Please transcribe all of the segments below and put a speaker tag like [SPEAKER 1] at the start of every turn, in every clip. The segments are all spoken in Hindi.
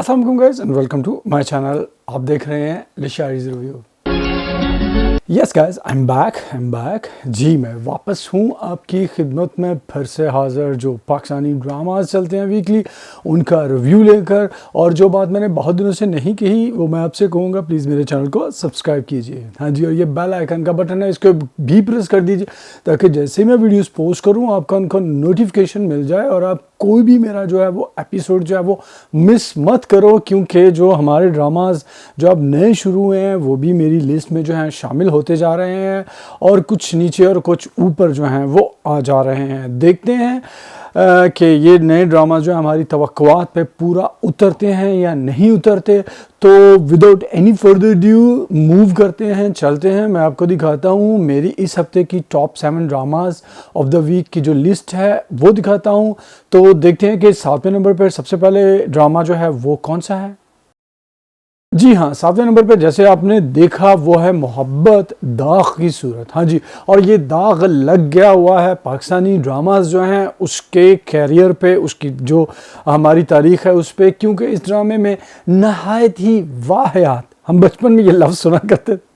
[SPEAKER 1] अस्सलाम वालेकुम guys and welcome to my channel. आप देख रहे हैं लिशारीज review. Yes guys, I am back. जी, मैं वापस हूँ आपकी खिदमत में फिर से हाज़िर। जो पाकिस्तानी ड्रामाज चलते हैं वीकली, उनका रिव्यू लेकर। और जो बात मैंने बहुत दिनों से नहीं कही वो मैं आपसे कहूँगा, प्लीज़ मेरे चैनल को सब्सक्राइब कीजिए। हाँ जी, और ये बेल आइकन का बटन है, इसको भी प्रेस कर दीजिए ताकि जैसे मैं वीडियोस पोस्ट करूँ आपका उनका नोटिफिकेशन मिल जाए और आप कोई भी मेरा जो है वो एपिसोड जो है वो मिस मत करो। क्योंकि जो हमारे ड्रामाज जो अब नए शुरू हुए हैं वो भी मेरी लिस्ट में जो है शामिल होते जा रहे हैं, और कुछ नीचे और कुछ ऊपर जो हैं वो आ जा रहे हैं। देखते हैं कि ये नए ड्रामा जो है हमारी तवक्कुआत पे पूरा उतरते हैं या नहीं उतरते। तो without any further due move करते हैं, चलते हैं। मैं आपको दिखाता हूँ मेरी इस हफ्ते की top 7 dramas of the week की जो लिस्ट है वो दिखाता हूँ। तो देखते हैं कि 7वें नंबर पर सबसे पहले ड्रामा जो है वो कौन सा है। जी हाँ, 7वें नंबर पे जैसे आपने देखा वो है मोहब्बत दाग की सूरत। हाँ जी, और ये दाग लग गया हुआ है पाकिस्तानी ड्रामाज जो हैं उसके कैरियर पे, उसकी जो हमारी तारीख़ है उस पे। क्योंकि इस ड्रामे में नहायत ही वाहियात, हम बचपन में ये लफ्ज़ सुना करते थे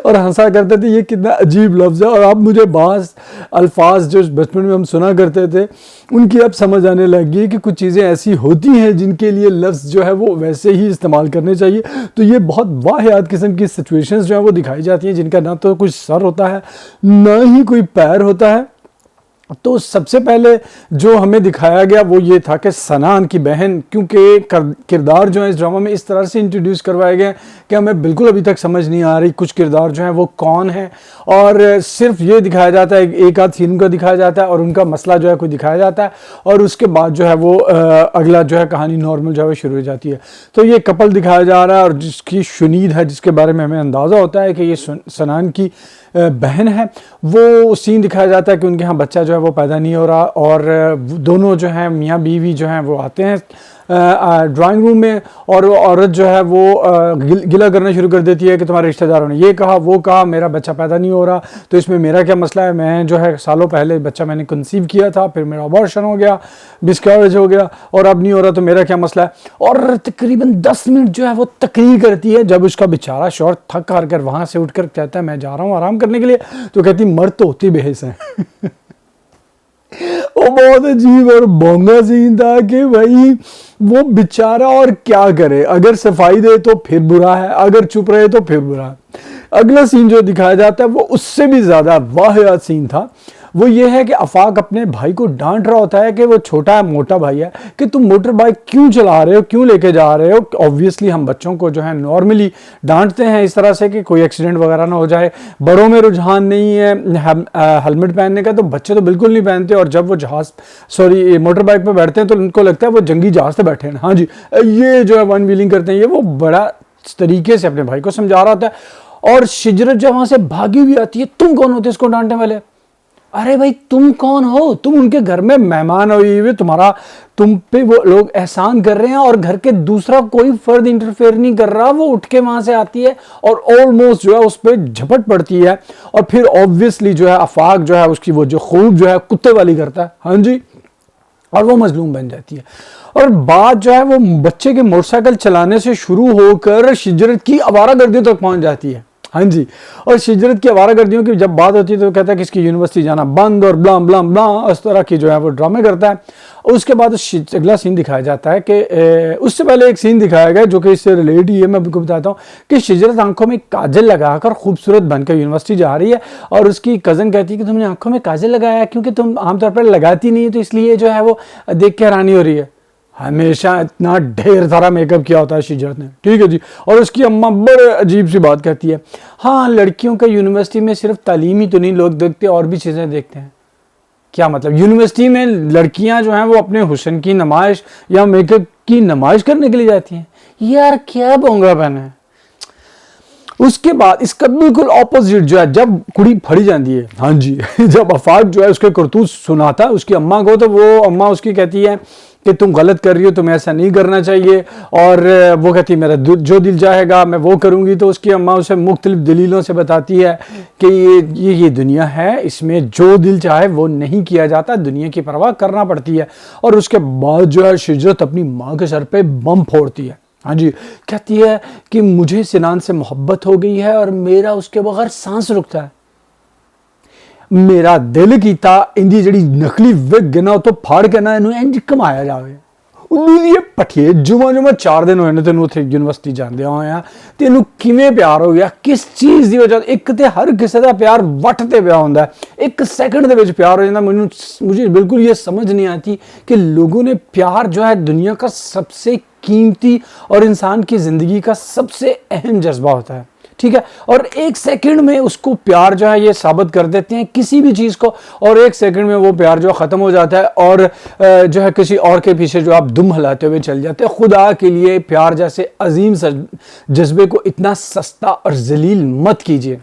[SPEAKER 1] और हंसा करते थे ये कितना अजीब लफ्ज़ है। और अब मुझे बाज़ अल्फाज जो बचपन में हम सुना करते थे उनकी अब समझ आने लगी है कि कुछ चीज़ें ऐसी होती हैं जिनके लिए लफ्ज़ जो है वो वैसे ही इस्तेमाल करने चाहिए। तो ये बहुत वाहियात किस्म की सिचुएशंस जो है वो दिखाई जाती हैं जिनका ना तो कुछ सर होता है ना ही कोई पैर होता है। तो सबसे पहले जो हमें दिखाया गया वो ये था कि सनान की बहन, क्योंकि किरदार जो है इस ड्रामा में इस तरह से इंट्रोड्यूस करवाए गए कि हमें बिल्कुल अभी तक समझ नहीं आ रही कुछ किरदार जो है वो कौन है। और सिर्फ ये दिखाया जाता है, एक आध सीन का दिखाया जाता है और उनका मसला जो है कोई दिखाया जाता है, और उसके बाद जो है वो अगला जो है कहानी नॉर्मल जो है वो शुरू हो जाती है। तो ये कपल दिखाया जा रहा है और जिसकी शुनीद है, जिसके बारे में हमें अंदाज़ा होता है कि ये सनान की बहन है। वो सीन दिखाया जाता है कि उनके यहाँ बच्चा जो है वो पैदा नहीं हो रहा, और दोनों जो हैं मियाँ बीवी जो हैं वो आते हैं ड्राइंग रूम में, और वो औरत जो है वो गिला करना शुरू कर देती है कि तुम्हारे रिश्तेदारों ने ये कहा वो कहा, मेरा बच्चा पैदा नहीं हो रहा, तो इसमें मेरा क्या मसला है। मैं जो है सालों पहले बच्चा मैंने कंसीव किया था, फिर मेरा अबॉर्शन हो गया, मिसकैरेज हो गया और अब नहीं हो रहा, तो मेरा क्या मसला है। और तकरीबन 10 मिनट जो है वो तकरीर करती है। जब उसका बेचारा शौहर थक हार कर वहाँ से उठकर कहता है मैं जा रहा हूँ आराम करने के लिए, तो कहती मर्द तो होती बेहस है। वो बहुत अजीब और बोंगा सीन था कि भाई वो बेचारा और क्या करे। अगर सफाई दे तो फिर बुरा है, अगर चुप रहे तो फिर बुरा है। अगला सीन जो दिखाया जाता है वो उससे भी ज़्यादा वाहियात सीन था। वो ये है कि आफाक अपने भाई को डांट रहा होता है कि वो छोटा है, मोटा भाई है, कि तुम मोटर बाइक क्यों चला रहे हो, क्यों लेके जा रहे हो। ऑब्वियसली हम बच्चों को जो है नॉर्मली डांटते हैं इस तरह से कि कोई एक्सीडेंट वगैरह ना हो जाए। बड़ों में रुझान नहीं है हेलमेट पहनने का, तो बच्चे तो बिल्कुल नहीं पहनते। और जब वो मोटर बाइक पर बैठते हैं तो उनको लगता है वो जंगी जहाज से बैठे हैं। हाँ जी, ये जो है वन व्हीलिंग करते हैं, ये वो बड़ा तरीके से अपने भाई को समझा रहा होता है। और शिजरत जब वहां से भागी हुई आती है, तुम कौन होते इसको डांटने वाले। अरे भाई तुम कौन हो, तुम उनके घर में मेहमान हुए, तुम्हारा तुम पे वो लोग एहसान कर रहे हैं और घर के दूसरा कोई फर्द इंटरफेयर नहीं कर रहा। वो उठ के वहां से आती है और ऑलमोस्ट जो है उस पर झपट पड़ती है, और फिर ऑब्वियसली जो है आफाक जो है उसकी वो जो खूब जो है कुत्ते वाली करता है। हाँ जी, और वो मजलूम बन जाती है। और बात जो है वो बच्चे के मोटरसाइकिल चलाने से शुरू होकर शिजरत की आवारागर्दियों तक पहुंच जाती है। हाँ जी, और शिजरत की आवारागर्दियों की जब बात होती है तो कहता है कि इसकी यूनिवर्सिटी जाना बंद और ब्लाम ब्लाम ब्लाम, इस तरह की जो है वो ड्रामे करता है। उसके बाद अगला सीन दिखाया जाता है कि उससे पहले एक सीन दिखाया गया जो कि इससे रिलेटेड ही है। मैं आपको बताता हूँ कि शिजरत आंखों में काजल लगाकर खूबसूरत बनकर यूनिवर्सिटी जा रही है, और उसकी कज़न कहती है कि तुमने आंखों में काजल लगाया क्योंकि तुम आमतौर पर लगाती नहीं है, तो इसलिए जो है वो देख के हैरानी हो रही है। हमेशा इतना ढेर सारा मेकअप किया होता है शिजरत ने, ठीक है जी। और उसकी अम्मा बड़े अजीब सी बात कहती है, हाँ लड़कियों का यूनिवर्सिटी में सिर्फ तालीम ही तो नहीं लोग देखते, और भी चीज़ें देखते हैं। क्या मतलब, यूनिवर्सिटी में लड़कियां जो हैं वो अपने हुस्न की नुमाइश या मेकअप की नुमाइश करने के लिए जाती हैं। यार क्या बोंगलापन है। उसके बाद इसका बिल्कुल ऑपोजिट जो है, जब कुड़ी फड़ी जाती है, हाँ जी, जब आफाक जो है उसके करतूत सुनाता है उसकी अम्मा को, तो वो अम्मा उसकी कहती है कि तुम गलत कर रही हो, तुम्हें ऐसा नहीं करना चाहिए। और वो कहती है मेरा जो दिल चाहेगा मैं वो करूँगी। तो उसकी अम्मा उसे मुख्तलिफ दलीलों से बताती है कि ये दुनिया है, इसमें जो दिल चाहे वो नहीं किया जाता, दुनिया की परवाह करना पड़ती है। और उसके बाद जो है शिजरत अपनी माँ के सर पे बम फोड़ती है। हाँ जी, कहती है कि मुझे सिनान से मोहब्बत हो गई है और मेरा उसके बगैर सांस रुकता है। मेरा दिल कीता इंदी जड़ी नकली विग ना तो फाड़ के ना इनू इंज कमाया जाए। ये पठिए जुमा जुमा 4 दिन होए ने तेन उत्थे यूनिवर्सिटी जांदे होया तेनू किवें प्यार हो गया, किस चीज़ दी वजह। एक ते हर किसी का प्यार वट ते पिया होंदा है, एक सेकंड दे विच प्यार हो जाता। मुझे बिल्कुल ये समझ नहीं आती कि लोगों ने प्यार जो है दुनिया का सबसे कीमती और इंसान की ज़िंदगी का सबसे अहम जज्बा होता है, ठीक है, और एक सेकंड में उसको प्यार जो है ये साबित कर देते हैं किसी भी चीज़ को, और एक सेकंड में वो प्यार जो ख़त्म हो जाता है और जो है किसी और के पीछे जो आप दुम हिलाते हुए चल जाते हैं। खुदा के लिए प्यार जैसे अजीम जज्बे को इतना सस्ता और जलील मत कीजिए।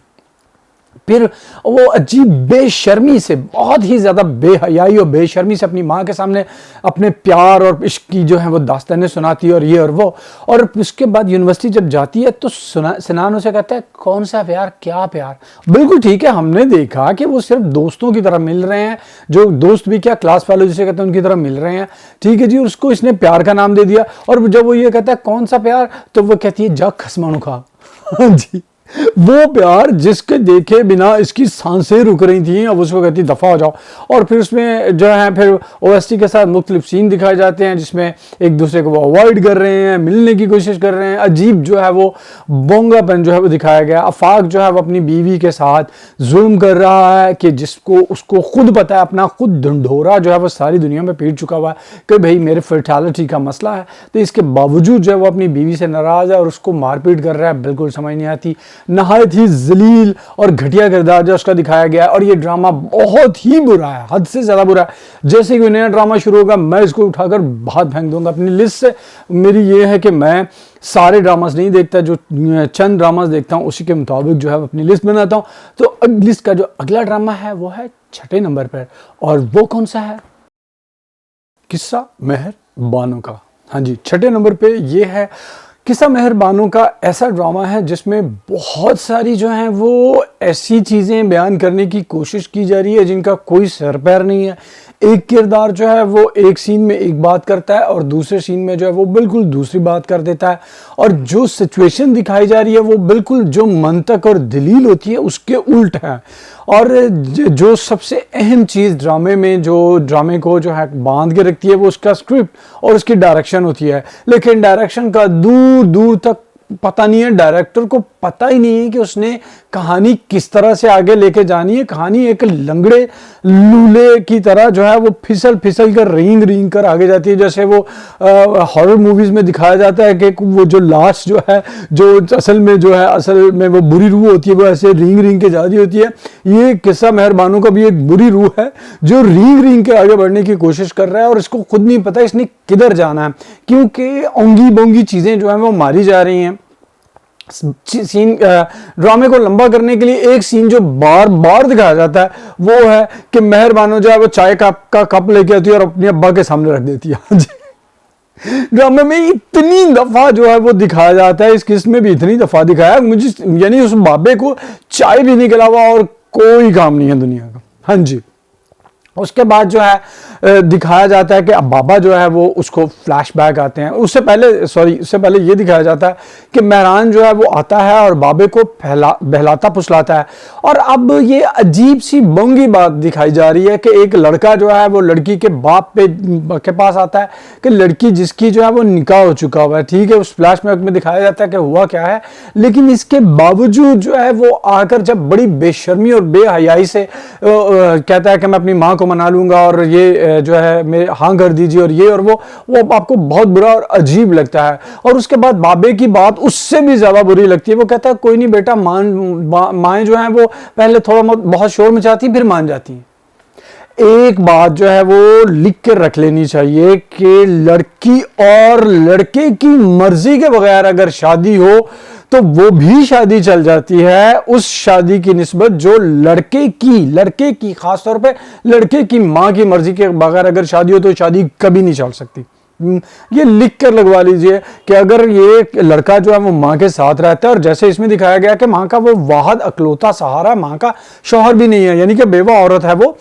[SPEAKER 1] फिर वो अजीब बेशर्मी से, बहुत ही ज़्यादा बेहयाई और बेशर्मी से अपनी माँ के सामने अपने प्यार और इश्क की जो है वो दास्तानें सुनाती है और ये और वो। और उसके बाद यूनिवर्सिटी जब जाती है तो सिनान उसे कहता है कौन सा प्यार, क्या प्यार। बिल्कुल ठीक है, हमने देखा कि वो सिर्फ दोस्तों की तरह मिल रहे हैं, जो दोस्त भी क्या क्लास फेलो जिसे कहते हैं उनकी तरह मिल रहे हैं, ठीक है जी। उसको इसने प्यार का नाम दे दिया और जब वो ये कहता है कौन सा प्यार तो वो कहती है जा खसमानू खा। जी, वो प्यार जिसके देखे बिना इसकी सांसें रुक रही थी, अब उसको कहती दफ़ा हो जाओ। और फिर उसमें जो है फिर ओएसटी के साथ मुख्तलिफ सीन दिखाए जाते हैं जिसमें एक दूसरे को वो अवॉइड कर रहे हैं, मिलने की कोशिश कर रहे हैं। अजीब जो है वो बोंगापन जो है वो दिखाया गया। आफाक जो है वो अपनी बीवी के साथ जुल्म कर रहा है कि जिसको उसको खुद पता है, अपना खुद ढंढोरा जो है वो सारी दुनिया में पीट चुका हुआ है कि भाई मेरे फर्टिलिटी का मसला है, तो इसके बावजूद जो है वो अपनी बीवी से नाराज़ है और उसको मारपीट कर रहा है। बिल्कुल समझ नहीं आती, नहायत ही जलील और घटिया किरदार जो उसका दिखाया गया है। और ये ड्रामा बहुत ही बुरा है, हद से ज़्यादा बुरा है। जैसे कि नया ड्रामा शुरू होगा मैं इसको उठाकर बाहर फेंक दूंगा अपनी लिस्ट से। मेरी ये है कि मैं सारे ड्रामास नहीं देखता, जो चंद ड्रामास देखता हूँ उसी के मुताबिक जो है अपनी लिस्ट बनाता हूँ। तो लिस्ट का जो अगला ड्रामा है वो है 6ठे नंबर पर, और वो कौन सा है? किस्सा मेहरबानों का। हाँ जी, 6ठे नंबर पे ये है किस्सा मेहरबानों का। ऐसा ड्रामा है जिसमें बहुत सारी जो हैं वो ऐसी चीज़ें बयान करने की कोशिश की जा रही है जिनका कोई सर पैर नहीं है। एक किरदार जो है वो एक सीन में एक बात करता है और दूसरे सीन में जो है वो बिल्कुल दूसरी बात कर देता है, और जो सिचुएशन दिखाई जा रही है वो बिल्कुल जो मंतक और दलील होती है उसके उल्ट है। और जो सबसे अहम चीज़ ड्रामे में जो ड्रामे को जो है बांध के रखती है वो उसका स्क्रिप्ट और उसकी डायरेक्शन होती है। लेकिन डायरेक्शन का दूर दूर तक पता नहीं है, डायरेक्टर को पता ही नहीं है कि उसने कहानी किस तरह से आगे लेके जानी है। कहानी एक लंगड़े लूले की तरह जो है वो फिसल फिसल कर रेंग रेंग कर आगे जाती है। जैसे वो हॉरर मूवीज में दिखाया जाता है कि वो जो लाश जो है जो असल में वो बुरी रूह होती है, वो ऐसे रेंग रेंग के जा रही होती है। ये किस्सा मेहरबानों का भी एक बुरी रूह है जो रेंग रेंग के आगे बढ़ने की कोशिश कर रहा है और इसको खुद नहीं पता इसने किधर जाना है, क्योंकि ओंगी बोंगी चीज़ें जो है वो मारी जा रही हैं। सीन ड्रामे को लंबा करने के लिए एक सीन जो बार बार दिखाया जाता है वो है कि मेहरबानों जो है वो चाय का कप लेके आती है और अपने अब्बा के सामने रख देती है। ड्रामे में इतनी दफा जो है वो दिखाया जाता है, इस किस्म में भी इतनी दफा दिखाया मुझे, यानी उस बाबे को चाय भी नहीं खिलावा और कोई काम नहीं है दुनिया का। हाँ जी, उसके बाद जो है दिखाया जाता है कि अब बाबा जो है वो उसको फ्लैशबैक आते हैं। उससे पहले ये दिखाया जाता है कि मेहरान जो है वो आता है और बाबे को बहलाता फुसलाता है। और अब ये अजीब सी बोंगी बात दिखाई जा रही है कि एक लड़का जो है वो लड़की के बाप के पास आता है कि लड़की जिसकी जो है वो निकाह हो चुका हुआ है, ठीक है। उस फ्लैशबैक में दिखाया जाता है कि हुआ क्या है, लेकिन इसके बावजूद जो है वो आकर जब बड़ी बेशर्मी और बेहयाई से कहता है कि मैं अपनी माँ को मना लूंगा और ये जो है मेरे हाँ कर दीजिए और ये और वो आपको बहुत बुरा और अजीब लगता है। और उसके बाद बाबे की बात उससे भी ज्यादा बुरी लगती है। वो कहता है कोई नहीं बेटा, माएँ जो हैं वो पहले थोड़ा बहुत शोर मचाती फिर मान जाती हैं। एक बात जो है वो लिख कर रख लेनी चाहिए कि लड़की और लड़के की मर्जी के बगैर अगर शादी हो तो वो भी शादी चल जाती है उस शादी की निस्बत जो लड़के की खासतौर पे लड़के की माँ की मर्जी के बगैर अगर शादी हो तो शादी कभी नहीं चल सकती। ये लिख कर लगवा लीजिए कि अगर ये लड़का जो है वो माँ के साथ रहता है, और जैसे इसमें दिखाया गया कि माँ का वो वाहद अकलौता सहारा, माँ का शौहर भी नहीं है, यानी कि बेवा औरत है वो,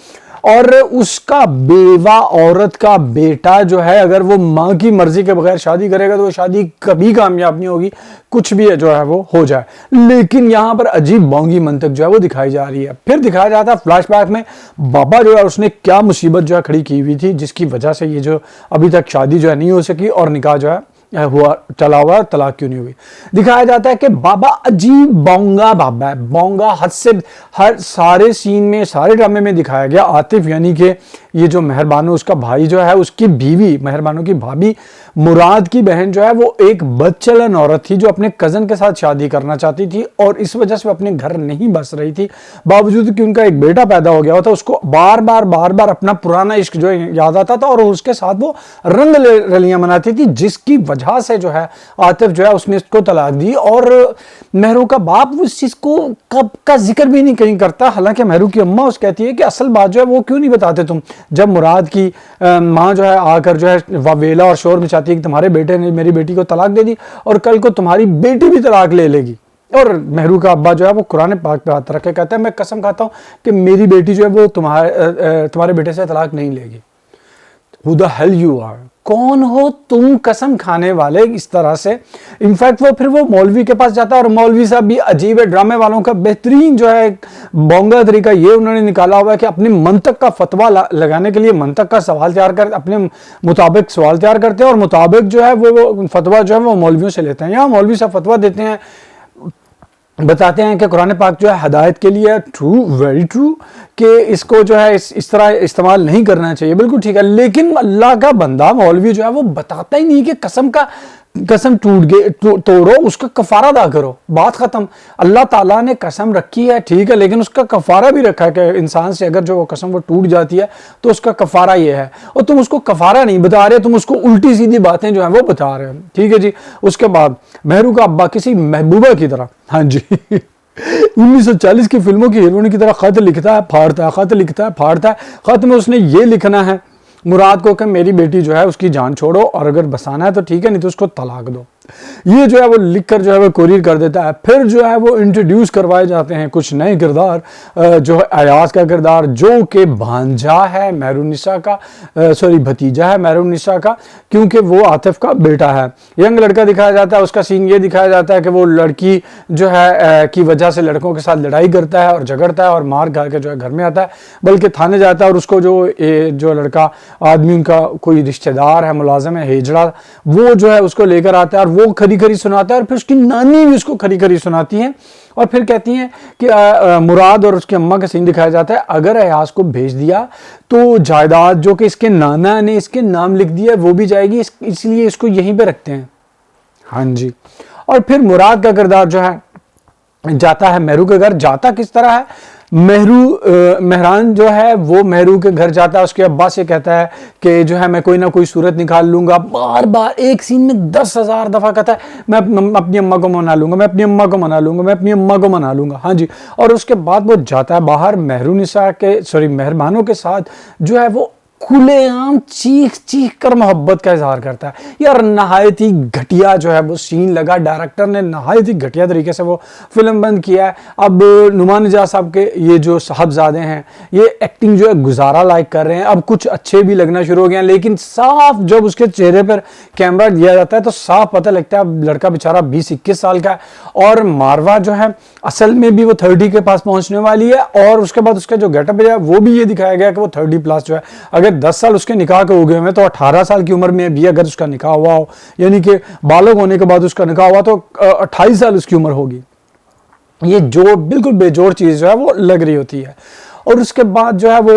[SPEAKER 1] और उसका बेवा औरत का बेटा जो है अगर वो माँ की मर्जी के बगैर शादी करेगा तो वो शादी कभी कामयाब नहीं होगी, कुछ भी है जो है वो हो जाए। लेकिन यहाँ पर अजीब बोंगी मंतक जो है वो दिखाई जा रही है। फिर दिखाया जाता है फ्लैशबैक में बाबा जो है उसने क्या मुसीबत जो है खड़ी की हुई थी जिसकी वजह से ये जो अभी तक शादी जो है नहीं हो सकी और निकाह जो है हुआ चला हुआ, तलाक क्यों नहीं हुई। दिखाया जाता है कि बाबा अजीब बोंगा बाबा है, बोंगा हद से। हर सारे सीन में, सारे ड्रामे में दिखाया गया आतिफ यानी कि ये जो मेहरबानो उसका भाई जो है, उसकी बीवी मेहरबानो की भाभी मुराद की बहन जो है वो एक बदचलन औरत थी जो अपने कजन के साथ शादी करना चाहती थी और इस वजह से वो अपने घर नहीं बस रही थी। बावजूद कि उनका एक बेटा पैदा हो गया था, उसको बार बार अपना पुराना इश्क जो याद आता था और उसके साथ वो रंग रलियां मनाती थी, जिसकी वजह से जो है आतिफ जो है उसने इसको तलाक दी। और मेहरू का बाप उस चीज को कब का जिक्र भी नहीं कहीं करता। हालांकि मेहरू की अम्मा उस कहती है कि असल बात जो है वो क्यों नहीं बताते तुम, जब मुराद की माँ जो है आकर जो है वावेला और शोर मचाती है कि तुम्हारे बेटे ने मेरी बेटी को तलाक दे दी और कल को तुम्हारी बेटी भी तलाक ले लेगी। और मेहरू का अब्बा जो है वो कुरान पाक पे हाथ रख के कहता है मैं कसम खाता हूं कि मेरी बेटी जो है वो तुम्हारे बेटे से तलाक नहीं लेगी। Who the hell you are? कौन हो तुम कसम खाने वाले इस तरह से। इनफैक्ट फिर वो मौलवी के पास जाता है और मौलवी साहब भी अजीब है। ड्रामे वालों का बेहतरीन जो है बोंगा तरीका ये उन्होंने निकाला हुआ है कि अपने मंतक का फतवा लगाने के लिए मंतक का सवाल तैयार कर, अपने मुताबिक सवाल तैयार करते हैं और मुताबिक जो है वो फतवा जो है वो मौलवियों से लेते हैं। यहाँ मौलवी साहब फतवा देते हैं, बताते हैं कि कुरान पाक जो है हदायत के लिए ट्रू, वेरी ट्रू, कि इसको जो है इस तरह इस्तेमाल नहीं करना चाहिए, बिल्कुल ठीक है। लेकिन अल्लाह का बंदा मौलवी जो है वो बताता ही नहीं कि कसम टूट गई तोड़ो, उसका कफारा अदा करो, बात खत्म। अल्लाह ताला ने कसम रखी है ठीक है, लेकिन उसका कफारा भी रखा है कि इंसान से अगर जो वो कसम वो टूट जाती है तो उसका कफारा ये है, और तुम उसको कफारा नहीं बता रहे, तुम उसको उल्टी सीधी बातें जो है वो बता रहे हो, ठीक है जी। उसके बाद मेहरू का अब्बा किसी महबूबा की तरह, हाँ जी 1940 की फिल्मों की हीरोइन की तरह खत लिखता है फाड़ता है, खत लिखता है फाड़ता है। खत में उसने ये लिखना है मुराद को कि मेरी बेटी जो है उसकी जान छोड़ो और अगर बसाना है तो ठीक है, नहीं तो उसको तलाक दो। ये जो है वो लिखकर जो है वो कुरियर कर देता है। फिर जो है वो इंट्रोड्यूस करवाए जाते हैं कुछ नए किरदार, जो है अयाज का किरदार जो कि भांजा है मेहरुन्निसा का, सॉरी भतीजा है मेहरुन्निसा का, क्योंकि वो आतिफ का बेटा है। यंग लड़का दिखाया जाता है, उसका सीन ये दिखाया जाता है कि वो लड़की जो है की वजह से लड़कों के साथ लड़ाई करता है और झगड़ता है और मार खा के जो है घर में आता है, बल्कि थाने जाता है और उसको जो लड़का आदमी उनका कोई रिश्तेदार है, मुलाजिम है, हेजड़ा, वो जो है उसको लेकर आता है और वो खरी खरी सुनाता है और फिर उसकी नानी भी उसको खरी खरी सुनाती है और फिर कहती हैं कि मुराद और उसकी अम्मा का सीन दिखाया जाता है, अगर अयाज को भेज दिया तो जायदाद जो कि इसके नाना ने इसके नाम लिख दिया वो भी जाएगी, इसलिए इसको यहीं पे रखते हैं। हाँ जी। और फिर मुराद का किरदार जो है जाता है मेहरू के घर। जाता किस तरह है, मेहरान जो है वो मेहरू के घर जाता है, उसके अब्बा से कहता है कि जो है मैं कोई ना कोई सूरत निकाल लूंगा। बार बार एक सीन में 10,000 दफा कहता है मैं अपनी अम्मा को मना लूंगा, मैं अपनी अम्मा को मना लूंगा, मैं अपनी अम्मा को मना लूंगा। हाँ जी। और उसके बाद वो जाता है बाहर मेहरबानों के साथ जो है वो खुलेआम चीख कर मोहब्बत का इजहार करता है। यार नहायत ही घटिया जो है वो सीन लगा, डायरेक्टर ने नहायत ही घटिया तरीके से वो फिल्म बंद किया है। अब नुमान निजात साहब के ये जो साहबजादे हैं ये एक्टिंग जो है गुजारा लायक कर रहे हैं, अब कुछ अच्छे भी लगना शुरू हो गए हैं, लेकिन साफ जब उसके चेहरे पर कैमरा दिया जाता है तो साफ पता लगता है लड़का बेचारा 20-21 साल का है और मारवा जो है असल में भी वो 30 के पास पहुंचने वाली है। और उसके बाद उसका जो गेटअप है वो भी ये दिखाया गया कि वो 30 प्लस जो है, अगर 10 साल उसके निकाह के हो गए हैं तो 18 साल की उम्र में भी अगर उसका निकाह हुआ हो, यानी कि बालग होने के बाद उसका निकाह हुआ तो 28 साल उसकी उम्र होगी। ये जो बिल्कुल बेजोड़ चीज जो है वो लग रही होती है। और उसके बाद जो है वो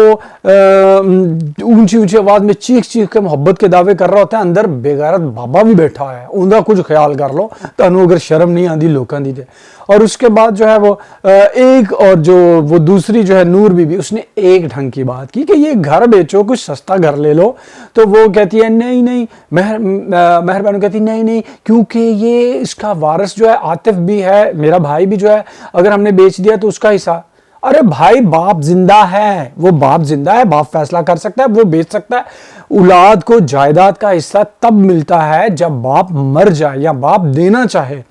[SPEAKER 1] ऊंची ऊंची आवाज में चीख के मोहब्बत के दावे कर रहा होता है, अंदर बेगैरत बाबा भी बैठा है, उनका कुछ ख्याल कर लो तनु अगर शर्म नहीं आती लोगों दी। और उसके बाद जो है वो एक और जो वो दूसरी जो है नूर बीबी, उसने एक ढंग की बात की कि ये घर बेचो, कुछ सस्ता घर ले लो। तो वो कहती है नहीं मेहरबानी कहती नहीं, क्योंकि ये इसका वारिस जो है आतिफ भी है, मेरा भाई भी जो है, अगर हमने बेच दिया तो उसका हिस्सा। अरे भाई बाप जिंदा है, वो बाप जिंदा है, बाप फैसला कर सकता है, वो बेच सकता है। औलाद को जायदाद का हिस्सा तब मिलता है जब बाप मर जाए या बाप देना चाहे,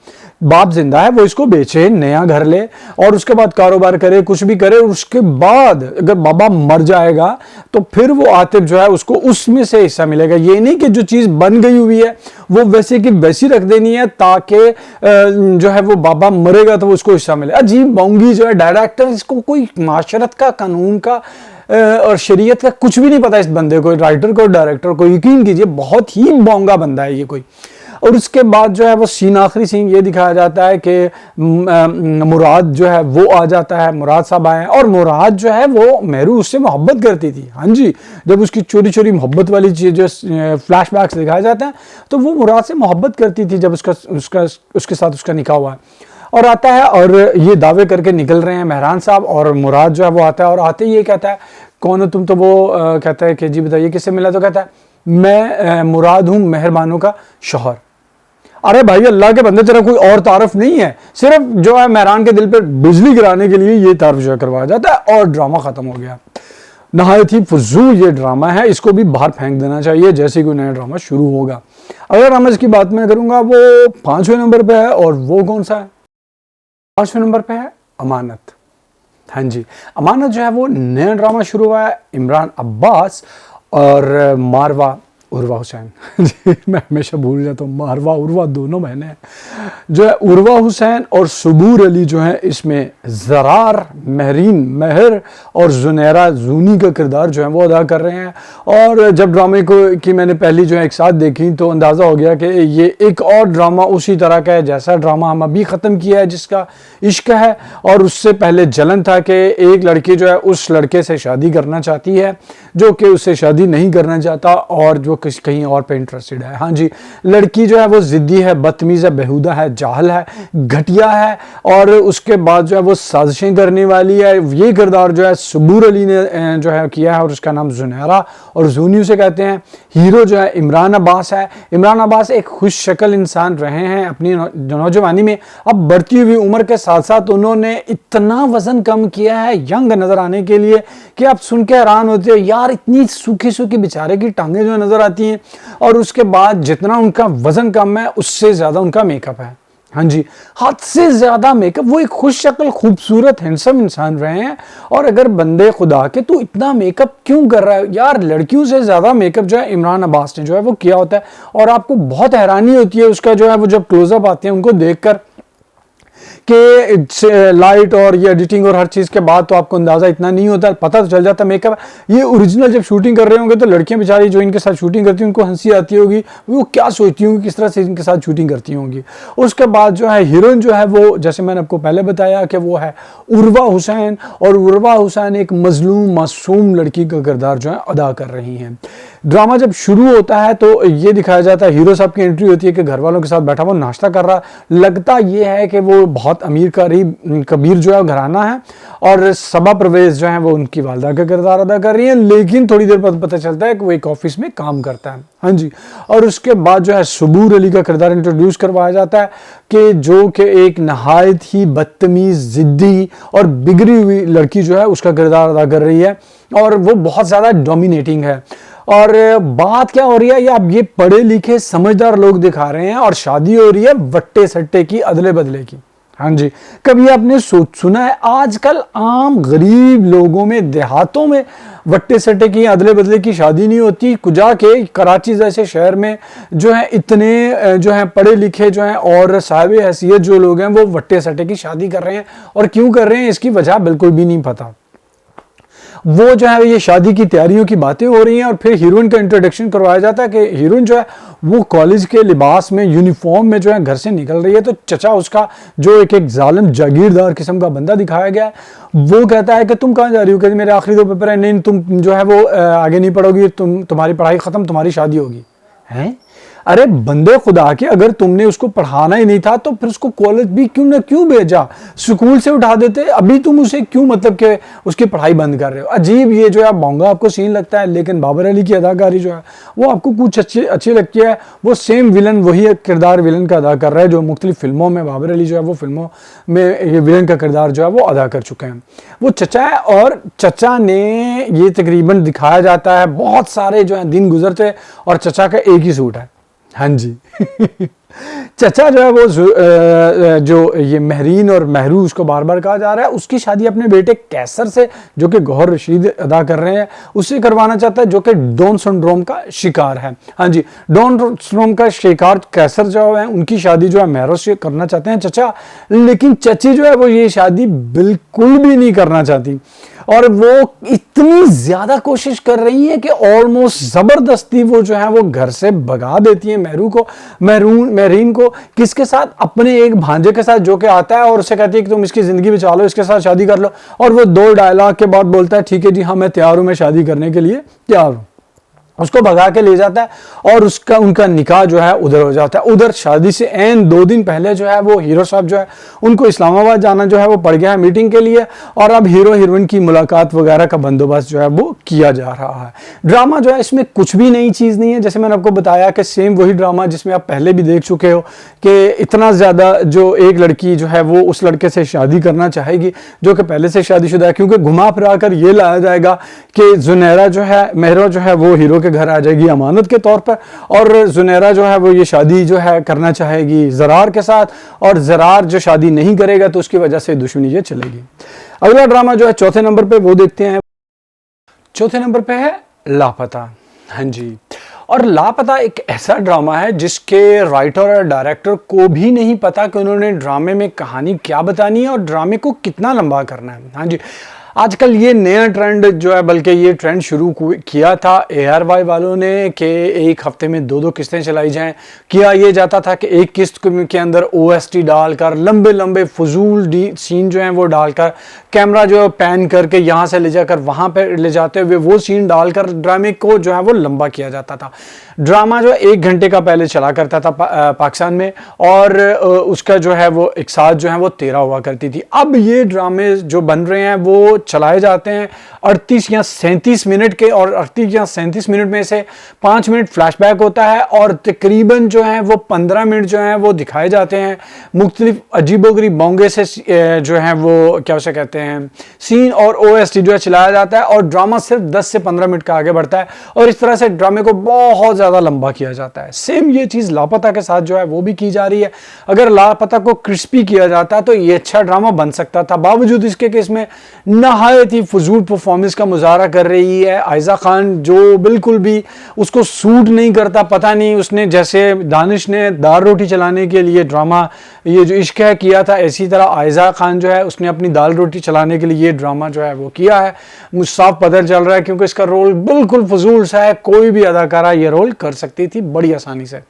[SPEAKER 1] बाप जिंदा है, वो इसको बेचे, नया घर ले और उसके बाद कारोबार करे, कुछ भी करे। उसके बाद अगर बाबा मर जाएगा तो फिर वो आतिफ जो है उसको उसमें से हिस्सा मिलेगा। ये नहीं कि जो चीज बन गई हुई है वो वैसे की वैसी रख देनी है ताकि जो है वो बाबा मरेगा तो उसको हिस्सा मिले। अजीब बोंगी जो है डायरेक्टर, इसको कोई माशरत का, कानून का और शरीयत का कुछ भी नहीं पता इस बंदे को, राइटर को, डायरेक्टर को। यकीन कीजिए बहुत ही बोंगा बंदा है ये कोई। और उसके बाद जो है वो सीन, आखिरी सीन ये दिखाया जाता है कि मुराद जो है वो आ जाता है, मुराद साहब आए हैं और मुराद जो है वो मेहरू उससे मोहब्बत करती थी। हाँ जी, जब उसकी चोरी चोरी मोहब्बत वाली चीज जो फ्लैशबैक्स दिखाए जाते हैं तो वो मुराद से मोहब्बत करती थी जब उसके साथ उसका निकाह हुआ है। और आता है और ये दावे करके निकल रहे हैं मेहरान साहब, और मुराद जो है वो आता है और आते ही ये कहता है कौन हो तुम, तो वो कहता है कि जी बताइए किससे मिला, तो कहता है मैं मुराद हूं मेहरबानों का शौहर। अरे भाई अल्लाह के बंदे, तेरा कोई और तारफ नहीं है, सिर्फ जो है मेहरान के दिल पर बिजली गिराने के लिए ये तारफ जो है करवाया जाता है और ड्रामा खत्म हो गया। नहायत ही फजूल ये ड्रामा है, इसको भी बाहर फेंक देना चाहिए जैसे कोई नया ड्रामा शुरू होगा। अगर ड्रामा की बात मैं करूंगा वो 5वें नंबर पे है, और वो कौन सा है? 5वें नंबर पे है अमानत। हाँ जी, अमानत जो है वो नया ड्रामा शुरू हुआ है, इमरान अब्बास और मारवा उर्वा हुसैन मैं हमेशा भूल जाता हूँ, मारवा उर्वा दोनों बहने हैं। जो है उर्वा हुसैन और सबूर अली जो है इसमें ज़रार, महरीन महर और जुनैरा जूनी का किरदार जो है वो अदा कर रहे हैं। और जब ड्रामे की मैंने पहली जो है एक साथ देखी तो अंदाज़ा हो गया कि ये एक और ड्रामा उसी तरह का है जैसा ड्रामा हम अभी ख़त्म किया है जिसका इश्क है। और उससे पहले जलन था कि एक लड़की जो है उस लड़के से शादी करना चाहती है जो कि उससे शादी नहीं करना चाहता और जो कहीं और पे इंटरेस्टेड है। हाँ जी, लड़की जो है वो जिद्दी है, बदतमीज है, बेहुदा है, जाहल है, घटिया है और उसके बाद जो है वो साजिशें करने वाली है। ये किरदार जो है सबूर अली ने जो है किया है और उसका नाम जुनैरा और जूनी उसे कहते हैं। हीरो जो है इमरान अब्बास है। इमरान अब्बास एक खुश शक्ल इंसान रहे हैं अपनी नौजवानी में। अब बढ़ती हुई उम्र के साथ साथ उन्होंने इतना वजन कम किया है यंग नजर आने के लिए कि आप सुन के हैरान होते हो, यार इतनी सूखी सूखी बेचारे की टांगे जो नजर आती हैं। और उसके बाद जितना उनका वजन कम है उससे ज्यादा उनका मेकअप है। हाँ जी, हद से ज्यादा मेकअप। वो एक खुश शक्ल, खूबसूरत, हैंडसम इंसान रहे हैं। और अगर बंदे खुदा के तू इतना मेकअप क्यों कर रहा है यार? लड़कियों से ज्यादा मेकअप जो है इमरान अब्बास ने जो है वो किया होता है और आपको बहुत हैरानी होती है उसका जो है वो जब क्लोजअप आते हैं उनको देखकर कि लाइट और ये एडिटिंग और हर चीज़ के बाद तो आपको अंदाज़ा इतना नहीं होता, पता तो चल जाता मेकअप। ये ओरिजिनल जब शूटिंग कर रहे होंगे तो लड़कियां बेचारी जो इनके साथ शूटिंग करती हैं उनको हंसी आती होगी, वो क्या सोचती होंगी, किस तरह से इनके साथ शूटिंग करती होंगी। उसके बाद जो है हीरोइन जो है वो जैसे मैंने आपको पहले बताया कि वो है उर्वा हुसैन, और उर्वा हुसैन एक मजलूम मासूम लड़की का किरदार जो है अदा कर रही हैं। ड्रामा जब शुरू होता है तो ये दिखाया जाता है, हीरो साहब की एंट्री होती है कि घर वालों के साथ बैठा हुआ नाश्ता कर रहा। लगता ये है कि वो बहुत अमीर कबीर जो है घराना है और सबा परवेज जो है वो उनकी वालदा का किरदार अदा कर रही है। लेकिन थोड़ी देर बाद पता चलता है कि वो एक ऑफिस में काम करता है। हाँ जी, और उसके बाद जो है सबूर अली का किरदार इंट्रोड्यूस करवाया जाता है कि जो कि एक नहायत ही बदतमीज, जिद्दी और बिगड़ी हुई लड़की जो है उसका किरदार अदा कर रही है और वो बहुत ज़्यादा डोमिनेटिंग है। और बात क्या हो रही है, अब ये पढ़े लिखे समझदार लोग दिखा रहे हैं और शादी हो रही है वट्टे सट्टे की, अदले बदले की। हाँ जी, कभी आपने सुना है आजकल आम गरीब लोगों में, देहातों में वट्टे सट्टे की, अदले बदले की शादी नहीं होती? कुजा के कराची जैसे शहर में जो है इतने जो है पढ़े लिखे जो हैं और साहिब हैसियत जो लोग हैं वो वट्टे सट्टे की शादी कर रहे हैं। और क्यों कर रहे हैं इसकी वजह बिल्कुल भी नहीं पता। वो जो है ये शादी की तैयारियों की बातें हो रही हैं और फिर हीरोइन का इंट्रोडक्शन करवाया जाता है कि हीरोइन जो है वो कॉलेज के लिबास में, यूनिफॉर्म में जो है घर से निकल रही है। तो चचा उसका जो एक जालिम जागीरदार किस्म का बंदा दिखाया गया है, वो कहता है कि तुम कहाँ जा रही हो? कहती मेरे आखिरी 2 पेपर है। नहीं, तुम जो है वो आगे नहीं पढ़ोगी, तुम्हारी पढ़ाई खत्म, तुम्हारी शादी होगी। हैं? अरे बंदे खुदा के, अगर तुमने उसको पढ़ाना ही नहीं था तो फिर उसको कॉलेज भी क्यों भेजा? स्कूल से उठा देते। अभी तुम उसे क्यों मतलब कि उसकी पढ़ाई बंद कर रहे हो? अजीब ये जो है बोंगा आपको सीन लगता है। लेकिन बाबर अली की अदाकारी जो है वो आपको कुछ अच्छी लगती है। वो सेम विलन, वही किरदार विलन का अदा कर रहा है जो मुख्तलिफ फिल्मों में बाबर अली जो है वो फिल्मों में ये विलन का किरदार जो है वो अदा कर चुके हैं। वो चचा है और चचा ने ये तकरीबन दिखाया जाता है बहुत सारे जो है दिन गुजरते और चचा का एक ही सूट है। हाँ जी चचा जो है वो जो ये महरीन और महरू उसको बार बार कहा जा रहा है, उसकी शादी अपने बेटे कैसर से, जो कि गौहर रशीद अदा कर रहे हैं, उससे करवाना चाहता है, जो कि डाउन सिंड्रोम का शिकार है। हाँ जी, डाउन सिंड्रोम का शिकार कैसर जो है उनकी शादी जो है महरू से करना चाहते हैं चचा, लेकिन चची जो है वो ये शादी बिल्कुल भी नहीं करना चाहती और वो इतनी ज्यादा कोशिश कर रही है कि ऑलमोस्ट जबरदस्ती वो जो है वो घर से भगा देती है महरीन को, किसके साथ, अपने एक भांजे के साथ जो कि आता है और उसे कहती है कि तुम इसकी जिंदगी बचा लो, इसके साथ शादी कर लो। और वो 2 डायलॉग के बाद बोलता है ठीक है जी हाँ मैं तैयार हूं, मैं शादी करने के लिए तैयार हूं। उसको भगा के ले जाता है और उनका निकाह जो है उधर हो जाता है। उधर शादी से एन 2 दिन पहले जो है वो हीरो साहब जो है उनको इस्लामाबाद जाना जो है वो पड़ गया है मीटिंग के लिए, और अब हीरो हीरोइन की मुलाकात वगैरह का बंदोबस्त जो है वो किया जा रहा है। ड्रामा जो है इसमें कुछ भी नई चीज़ नहीं है, जैसे मैंने आपको बताया कि सेम वही ड्रामा जिसमें आप पहले भी देख चुके हो कि इतना ज़्यादा जो एक लड़की जो है वो उस लड़के से शादी करना चाहेगी जो कि पहले से शादीशुदा है, क्योंकि घुमा फिरा कर ये लाया जाएगा कि जुनैरा जो है, महरा जो है वो हीरो घर आ जाएगी अमानत के तौर पर, और जुनैरा जो है वो ये शादी जो है करना चाहेगी ज़रार के साथ, और ज़रार जो शादी नहीं करेगा तो उसकी वजह से दुश्मनी ये चलेगी। अगला ड्रामा जो है चौथे नंबर पे वो देखते हैं। चौथे नंबर पे है लापता। हाँ जी, और लापता एक ऐसा ड्रामा है जिसके राइटर और डायरेक्टर को भी नहीं पता कि उन्होंने ड्रामे में कहानी क्या बतानी है और ड्रामे को कितना लंबा करना है। हाँ जी, आजकल ये नया ट्रेंड जो है, बल्कि ये ट्रेंड शुरू किया था ARY वालों ने कि एक हफ्ते में 2-2 किस्तें चलाई जाएं। किया ये जाता था कि एक किस्त के अंदर OST डालकर लंबे लंबे फजूल सीन जो हैं वो डालकर, कैमरा जो पैन करके यहाँ से ले जाकर वहाँ पे ले जाते हुए वो सीन डालकर ड्रामे को जो है वो लंबा किया जाता था। ड्रामा जो 1 घंटे का पहले चला करता था पाकिस्तान में, और उसका जो है वो एक साथ जो है वो 13 हुआ करती थी। अब ये ड्रामे जो बन रहे हैं वो चलाए जाते हैं 38 या 37 मिनट के, और 38 या 37 मिनट में से 5 मिनट फ्लैशबैक होता है और तकरीबन जो है वो 15 मिनट जो है वो दिखाए जाते हैं मुख्तलिफ अजीबोगरीब बोंगे से जो है वो क्या उसे कहते हैं सीन, और OST जो है चलाया जाता है, और ड्रामा सिर्फ 10 से 15 मिनट का आगे बढ़ता है और इस तरह से ड्रामे को बहुत ज़्यादा लंबा किया जाता है। सेम ये चीज़ लापता के साथ जो है वो भी की जा रही है। अगर लापता को क्रिस्पी किया जाता तो ये अच्छा ड्रामा बन सकता था, बावजूद इसके कि इसमें नहायत ही फजूल परफॉर्मेंस का मुजाहरा कर रही है आयजा खान, जो बिल्कुल भी उसको सूट नहीं करता। पता नहीं उसने, जैसे दानिश ने दाल रोटी चलाने के लिए ड्रामा ये जो इश्क है किया था, इसी तरह आयजा खान जो है उसने अपनी दाल रोटी चलाने के लिए ये ड्रामा जो है वो किया है। मुझे साफ पता चल रहा है क्योंकि इसका रोल बिल्कुल फजूल सा है, कोई भी अदाकारा ये रोल कर सकती थी बड़ी आसानी से।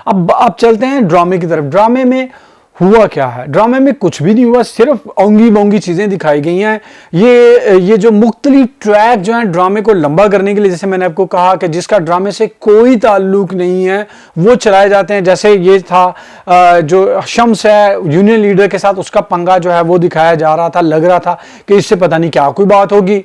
[SPEAKER 1] अब आप चलते हैं ड्रामे की तरफ। ड्रामे में हुआ क्या है? ड्रामे में कुछ भी नहीं हुआ, सिर्फ ओंगी बोंगी चीज़ें दिखाई गई हैं। ये जो मुख्तलिफ ट्रैक जो है ड्रामे को लंबा करने के लिए, जैसे मैंने आपको कहा कि जिसका ड्रामे से कोई ताल्लुक नहीं है वो चलाए जाते हैं। जैसे ये था जो शम्स है यूनियन लीडर के साथ, उसका पंगा जो है वो दिखाया जा रहा था, लग रहा था कि इससे पता नहीं क्या कोई बात होगी,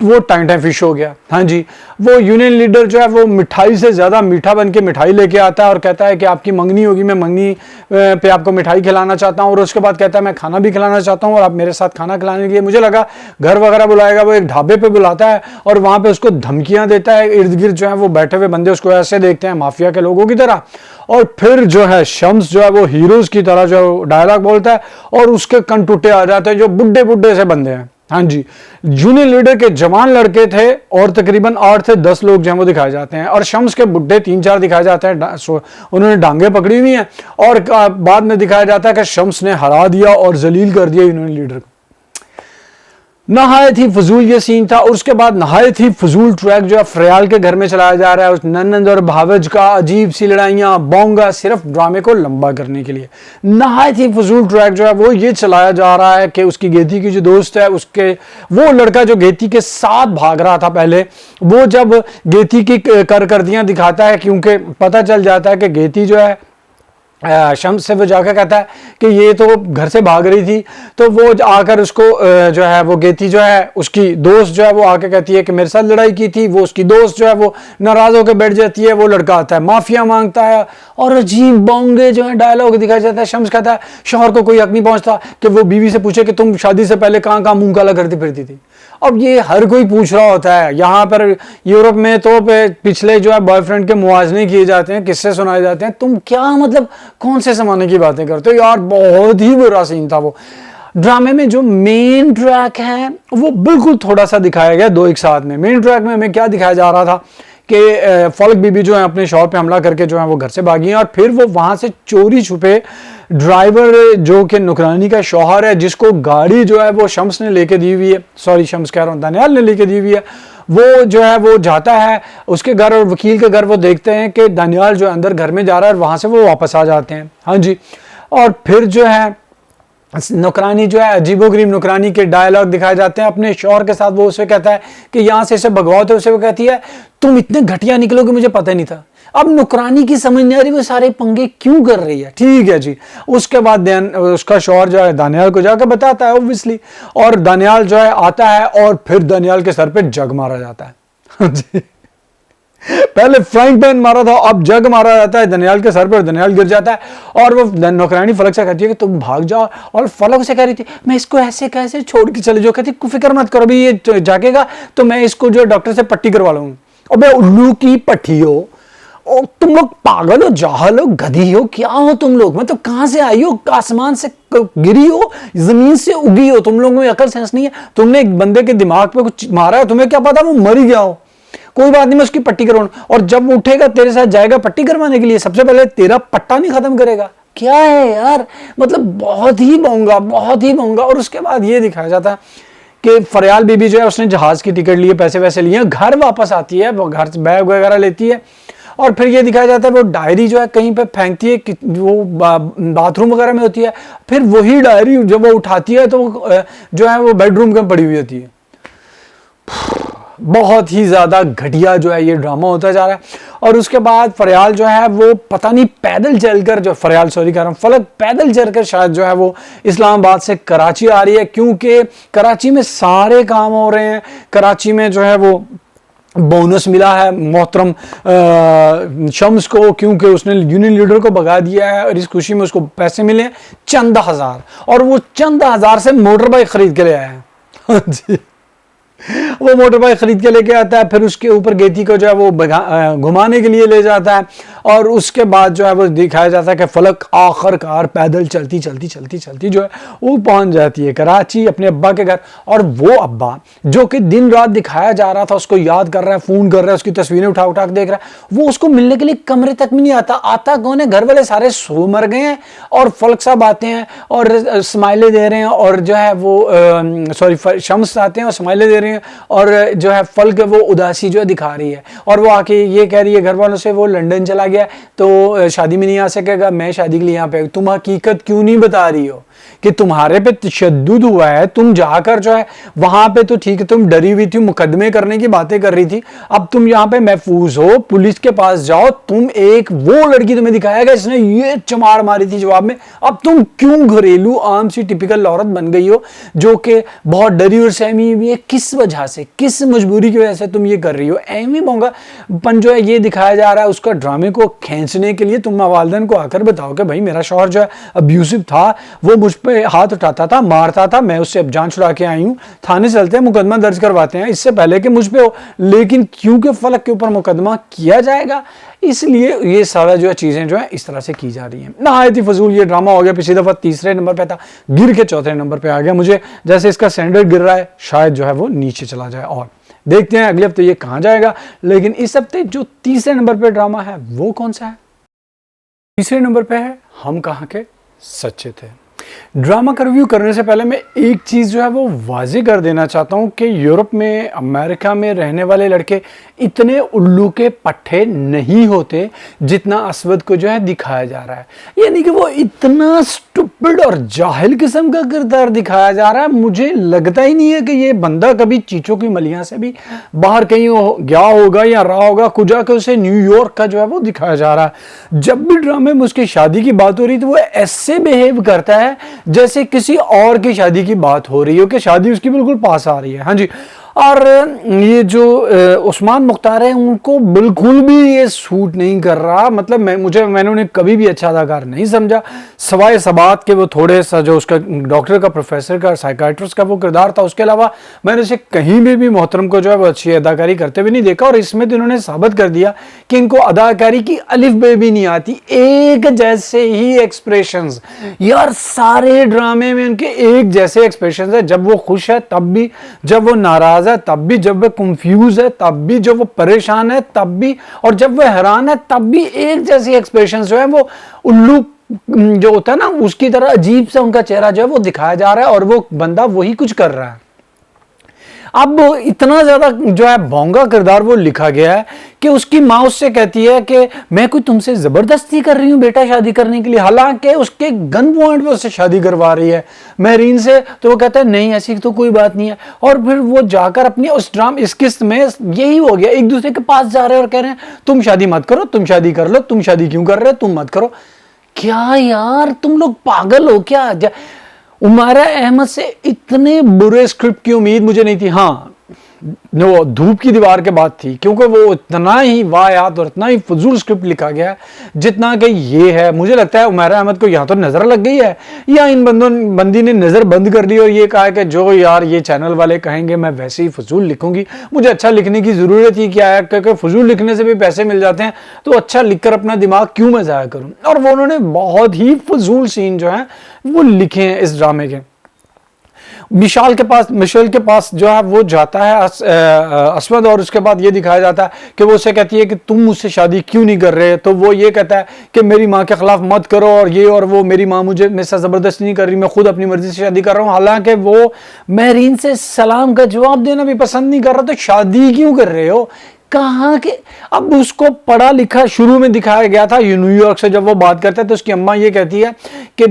[SPEAKER 1] वो टाइम फिश हो गया। हाँ जी, वो यूनियन लीडर जो है वो मिठाई से ज़्यादा मीठा बन के मिठाई लेके आता है और कहता है कि आपकी मंगनी होगी, मैं मंगनी पे आपको मिठाई खिलाना चाहता हूँ, और उसके बाद कहता है मैं खाना भी खिलाना चाहता हूँ और आप मेरे साथ खाना खिलाने के लिए, मुझे लगा घर वगैरह बुलाएगा, वो एक ढाबे पे बुलाता है और वहाँ पे उसको धमकियाँ देता है। इर्द गिर्द जो है वो बैठे हुए बंदे उसको ऐसे देखते हैं माफिया के लोगों की तरह, और फिर जो है शम्स जो है वो हीरोज़ की तरह जो डायलॉग बोलता है और उसके कन टूटे आ जाते हैं जो बुढ़े बुढ़े से बंदे हैं। हाँ जी, जूनियर लीडर के जवान लड़के थे और तकरीबन 8 से 10 लोग जो है वो दिखाए जाते हैं, और शम्स के बुढ़े 3-4 दिखाए जाते हैं, उन्होंने डांगे पकड़ी हुई हैं, और बाद में दिखाया जाता है कि शम्स ने हरा दिया और जलील कर दिया यूनियन लीडर को। नहायत ही फजूल ये सीन था। और उसके बाद नहायत ही फजूल ट्रैक जो है फ्रयाल के घर में चलाया जा रहा है, उस ननंद और भावज का अजीब सी लड़ाइयाँ बोंगा, सिर्फ ड्रामे को लंबा करने के लिए। नहायत ही फजूल ट्रैक जो है वो ये चलाया जा रहा है कि उसकी गेती की जो दोस्त है, उसके वो लड़का जो गेती के साथ भाग रहा था पहले, वो जब गेती की करकर्दियाँ दिखाता है, क्योंकि पता चल जाता है कि गेती जो है शम्स से वो जाकर कहता है कि ये तो घर से भाग रही थी, तो वो आकर उसको जो है वो गेती जो है उसकी दोस्त जो है वो आके कहती है कि मेरे साथ लड़ाई की थी। वो उसकी दोस्त जो है वो नाराज होकर बैठ जाती है, वो लड़का आता है माफिया मांगता है और अजीब बोंगे जो है डायलॉग दिखाया जाता है। शम्स कहता है शौहर को कोई हक नहीं पहुंचता कि वो बीवी से पूछे कि तुम शादी से पहले कहाँ कहाँ मुंह काला करती फिरती थी। अब ये हर कोई पूछ रहा होता है। यहाँ पर यूरोप में तो पिछले जो है बॉयफ्रेंड के मुआवजे किए जाते हैं, किस्से सुनाए जाते हैं। तुम क्या मतलब कौन से जमाने की बातें करते हो यार। बहुत ही बुरा सीन था वो। ड्रामे में जो मेन ट्रैक है वो बिल्कुल थोड़ा सा दिखाया गया दो एक साथ में। मेन ट्रैक में हमें क्या दिखाया जा रहा था कि फलक बीबी जो है अपने शौहर पे हमला करके जो है वो घर से भागी है, और फिर वो वहां से चोरी छुपे ड्राइवर जो कि नुकरानी का शौहर है, जिसको गाड़ी जो है वो शम्स ने लेके दी हुई है, सॉरी शम्स कह रहा हूँ, दानियाल ने लेके दी हुई है, वो जो है वो जाता है उसके घर और वकील के घर। वो देखते हैं कि दानियाल जो अंदर घर में जा रहा है और वहां से वो वापस आ जाते हैं। हाँ जी। और फिर जो है नौकरानी जो है अजीबोगरीब नौकरानी के डायलॉग दिखाए जाते हैं अपने शौहर के साथ। वो उसे कहता है कि यहाँ से इसे भगवाओ, तो उसे वो कहती है तुम इतने घटिया निकलोगे मुझे पता नहीं था। अब नौकरानी की समझ नहीं आ रही वो सारे पंगे क्यों कर रही है। ठीक है जी। उसके बाद उसका शौहर जो है दानियाल को जाकर बताता है ऑब्वियसली, और दानियाल जो है आता है और फिर दानियाल के सर पे जग मारा जाता है। जी। पहले फ्राइंग पैन मारा था, अब जग मारा जाता है दानियाल के सर पर, दानियाल गिर जाता है। और वो नौकरानी फलक से कहती है कि तुम भाग जाओ, और फलक से कह रही थी मैं इसको ऐसे कैसे छोड़ के चले जाओ। कहती फिक्र मत करो भी ये जागेगा तो मैं इसको जो डॉक्टर से पट्टी करवा लूंगी। अबे उल्लू की पट्टी हो, और तुम लोग पागल हो, जाहल हो, गधी हो, क्या हो तुम लोग। मतलब कहां से आई हो, आसमान से गिरी हो, जमीन से उगी हो, तुम लोगों में अकल सेंस नहीं है। तुमने एक बंदे के दिमाग पे कुछ मारा है, तुम्हें क्या पता वो मर ही गया हो। कोई बात नहीं, मैं उसकी पट्टी करवाऊं, और जब वो उठेगा तेरे साथ जाएगा पट्टी करवाने के लिए, सबसे पहले तेरा पट्टा नहीं खत्म करेगा। क्या है यार, मतलब बहुत ही महंगा, बहुत ही महंगा। और उसके बाद ये दिखाया जाता है कि फरियाल बीबी जो है उसने जहाज की टिकट लिए, पैसे वैसे लिए, घर वापस आती है, वो घर से बैग वगैरह लेती है, और फिर ये दिखाया जाता है वो डायरी जो है कहीं पे फेंकती है, वो बाथरूम वगैरह में होती है। फिर वही डायरी जब वो उठाती है तो जो है वो बेडरूम में पड़ी हुई होती है। बहुत ही ज्यादा घटिया जो है ये ड्रामा होता जा रहा है। और उसके बाद फरियाल जो है वो पता नहीं पैदल चलकर, जो फरियाल सॉरी कह रहा हूँ, फलक पैदल चलकर शायद जो है वो इस्लामाबाद से कराची आ रही है, क्योंकि कराची में सारे काम हो रहे हैं। कराची में जो है वो बोनस मिला है मोहतरम शम्स को, क्योंकि उसने यूनियन लीडर को भगा दिया है, और इस खुशी में उसको पैसे मिले चंद हजार, और वो चंद हजार से मोटर बाइक खरीद के ले आया है। जी। वो मोटर बाइक खरीद के लेके आता है, फिर उसके ऊपर गेती को जो है वो घुमाने के लिए ले जाता है, और उसके बाद जो है वो दिखाया जाता है कि फलक आखिरकार पैदल चलती चलती चलती चलती जो है वो पहुंच जाती है कराची अपने अब्बा के घर। और वो अब्बा जो कि दिन रात दिखाया जा रहा था उसको याद कर रहा है, फोन कर रहा है, उसकी तस्वीरें उठा उठा के देख रहा है, वो उसको मिलने के लिए कमरे तक भी नहीं आता। आता कौन है, घर वाले सारे सो मर गए हैं, और फलक साहब आते हैं और स्माइलें दे रहे हैं, और जो है वो सॉरी शम्स आते हैं और स्माइलें दे रहे हैं, और जो है फलक वो उदासी जो है दिखा रही है, और वो आके ये कह रही है घर वालों से वो लंदन चला गया तो शादी में नहीं आ सकेगा, मैं शादी के लिए यहाँ पे। तुम हकीकत क्यों नहीं बता रही हो कि तुम्हारे पे तशद्दुद हुआ है, तुम जाकर जो है वहां पे तो ठीक है तुम डरी हुई थी, मुकदमे करने की बातें कर रही थी, अब तुम यहाँ पे महफूज हो, पुलिस के पास जाओ, तुम एक वो लड़की तुम्हें दिखाया गया इसने ये चमार मारी थी जवाब में, अब तुम क्यों घरेलू आम सी टिपिकल औरत बन गई हो जो कि बहुत डरी और सहमी हुई है, किस वजह से, किस मजबूरी की वजह से तुम ये कर रही हो। एमी मोंगा पन जो है ये दिखाया जा रहा है, उसका ड्रामे को खींचने के लिए तुम वालिदैन को आकर बताओ कि भाई मेरा शौहर जो है अब्यूसिव था, वो मुझ पे हाथ उठाता था, मारता था, मैं उससे अब जान छुड़ा के आई हूं, थाने चलते हैं, मुकदमा दर्ज करवाते हैं इससे पहले कि मुझ पे हो। लेकिन क्योंकि फलक के ऊपर मुकदमा किया जाएगा इसलिए ये सारा जो है चीजें जो है इस तरह से की जा रही हैं। नहायत ही फजूल ये ड्रामा हो गया। पिछली दफा तीसरे नंबर पे था, गिर के चौथे नंबर पे आ गया। मुझे जैसे इसका स्टैंडर्ड गिर रहा है शायद जो है वो नीचे चला जाए, और देखते हैं अगले हफ्ते ये कहां जाएगा। लेकिन इस हफ्ते जो तीसरे नंबर पे ड्रामा है वो कौन सा है? तीसरे नंबर पे है हम कहां के सच्चे थे। ड्रामा का रिव्यू करने से पहले मैं एक चीज़ जो है वो वाज़ेह कर देना चाहता हूँ कि यूरोप में, अमेरिका में रहने वाले लड़के इतने उल्लू के पट्टे नहीं होते जितना असवद को जो है दिखाया जा रहा है। यानी कि वो इतना स्टूपिड और जाहिल किस्म का किरदार दिखाया जा रहा है, मुझे लगता ही नहीं है कि ये बंदा कभी चीचों की मलियाँ से भी बाहर कहीं गया होगा या रहा होगा। कुछ जाकर उसे न्यूयॉर्क का जो है वो दिखाया जा रहा है। जब भी ड्रामे में उसकी शादी की बात हो रही तो वो ऐसे बिहेव करता है जैसे किसी और की शादी की बात हो रही हो, कि शादी उसकी बिल्कुल पास आ रही है। हाँ जी। और ये जो उस्मान मुख्तार है उनको बिल्कुल भी ये सूट नहीं कर रहा। मतलब मैंने उन्हें कभी भी अच्छा अदाकार नहीं समझा, सवाए सबात के वो थोड़े सा जो उसका डॉक्टर का, प्रोफेसर का, साइकाट्रिस्ट का वो किरदार था, उसके अलावा मैंने उसे कहीं भी मोहतरम को जो है वो अच्छी अदाकारी करते हुए नहीं देखा। और इसमें तो इन्होंने साबित कर दिया कि इनको अदाकारी की अलिफ बे भी नहीं आती। एक जैसे ही एक्सप्रेशंस यार, सारे ड्रामे में उनके एक जैसे एक्सप्रेशंस है। जब वो खुश है तब भी, जब वो नाराज है तब भी, जब वो कंफ्यूज है तब भी, जब वो परेशान है तब भी, और जब वो हैरान है तब भी एक जैसी एक्सप्रेशंस जो है वो उल्लू जो होता है ना उसकी तरह अजीब सा उनका चेहरा जो है वो दिखाया जा रहा है और वो बंदा वही कुछ कर रहा है। अब इतना ज्यादा जो है भोंगा किरदार वो लिखा गया है कि उसकी माँ उससे कहती है कि मैं कोई तुमसे जबरदस्ती कर रही हूँ बेटा शादी करने के लिए, हालांकि उसके गन पॉइंट पे उससे शादी करवा रही है महरीन से। तो वो कहता है नहीं ऐसी तो कोई बात नहीं है। और फिर वो जाकर अपनी उस इस किस्त में यही हो गया, एक दूसरे के पास जा रहे हैं और कह रहे हैं तुम शादी मत करो, तुम शादी कर लो, तुम शादी क्यों कर रहे हो, तुम मत करो। क्या यार तुम लोग पागल हो क्या? उमारा अहमद से इतने बुरे स्क्रिप्ट की उम्मीद मुझे नहीं थी। हाँ, वो धूप की दीवार के बाद थी, क्योंकि वो इतना ही वाहियात और इतना ही फजूल स्क्रिप्ट लिखा गया जितना कि ये है। मुझे लगता है उमैरा अहमद को यहाँ तो नजर लग गई है या इन बंदी ने नजर बंद कर ली और ये कहा कि जो यार ये चैनल वाले कहेंगे मैं वैसे ही फजूल लिखूंगी, मुझे अच्छा लिखने की जरूरत ही क्या है, क्योंकि फजूल लिखने से भी पैसे मिल जाते हैं तो अच्छा लिखकर अपना दिमाग क्यों मैं ज़ाया करूँ। और वो उन्होंने बहुत ही फजूल सीन जो है वो लिखे हैं इस ड्रामे के। मिशेल के पास जो है वो जाता है असवद, और उसके बाद ये दिखाया जाता है कि वो उसे कहती है कि तुम मुझसे शादी क्यों नहीं कर रहे। तो वो ये कहता है कि मेरी माँ के खिलाफ मत करो और ये और वो, मेरी माँ मुझे मेरे साथ जबरदस्ती नहीं कर रही, मैं खुद अपनी मर्जी से शादी कर रहा हूँ। हालांकि वो महरीन से सलाम का जवाब देना भी पसंद नहीं कर रहा, तो शादी क्यों कर रहे हो? कहाँ के? अब उसको पढ़ा लिखा शुरू में दिखाया गया था, न्यूयॉर्क से जब वो बात करता है तो उसकी अम्मा ये कहती है कि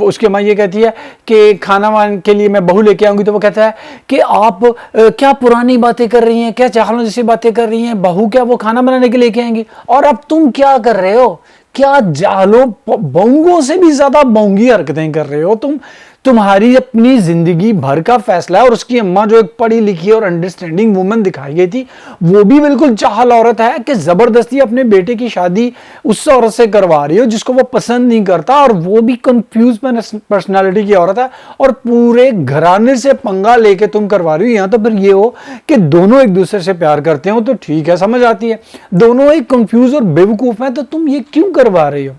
[SPEAKER 1] उसकी अम्मा ये कहती है कि खाना वान के लिए मैं बहू लेके आऊंगी। तो वो कहता है कि आप क्या पुरानी बातें कर रही हैं, क्या चाहलों जैसी बातें कर रही हैं, बहू क्या वो खाना बनाने के लेके आएंगी? और अब तुम क्या कर रहे हो? क्या जाहलो बोंगों से भी ज्यादा बोंगी हरकतें कर रहे हो तुम। तुम्हारी अपनी जिंदगी भर का फैसला है। और उसकी अम्मा जो एक पढ़ी लिखी और अंडरस्टैंडिंग वुमन दिखाई गई थी, वो भी बिल्कुल चाहल औरत है कि जबरदस्ती अपने बेटे की शादी उस औरत से करवा रही हो जिसको वो पसंद नहीं करता, और वो भी कंफ्यूज पर्सनालिटी की औरत है, और पूरे घराने से पंगा लेके तुम करवा रही हो। यहाँ तो फिर ये हो कि दोनों एक दूसरे से प्यार करते हो तो ठीक है, समझ आती है, दोनों एक कंफ्यूज और बेवकूफ है तो तुम ये क्यों करवा रही हो?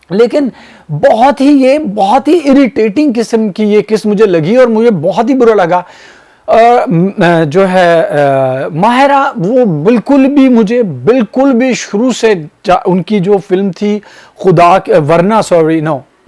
[SPEAKER 1] लेकिन बहुत ही इरिटेटिंग किस्म की ये किस्म मुझे लगी और मुझे बहुत ही बुरा लगा। जो है माहिरा, वो बिल्कुल भी शुरू से उनकी जो फिल्म थी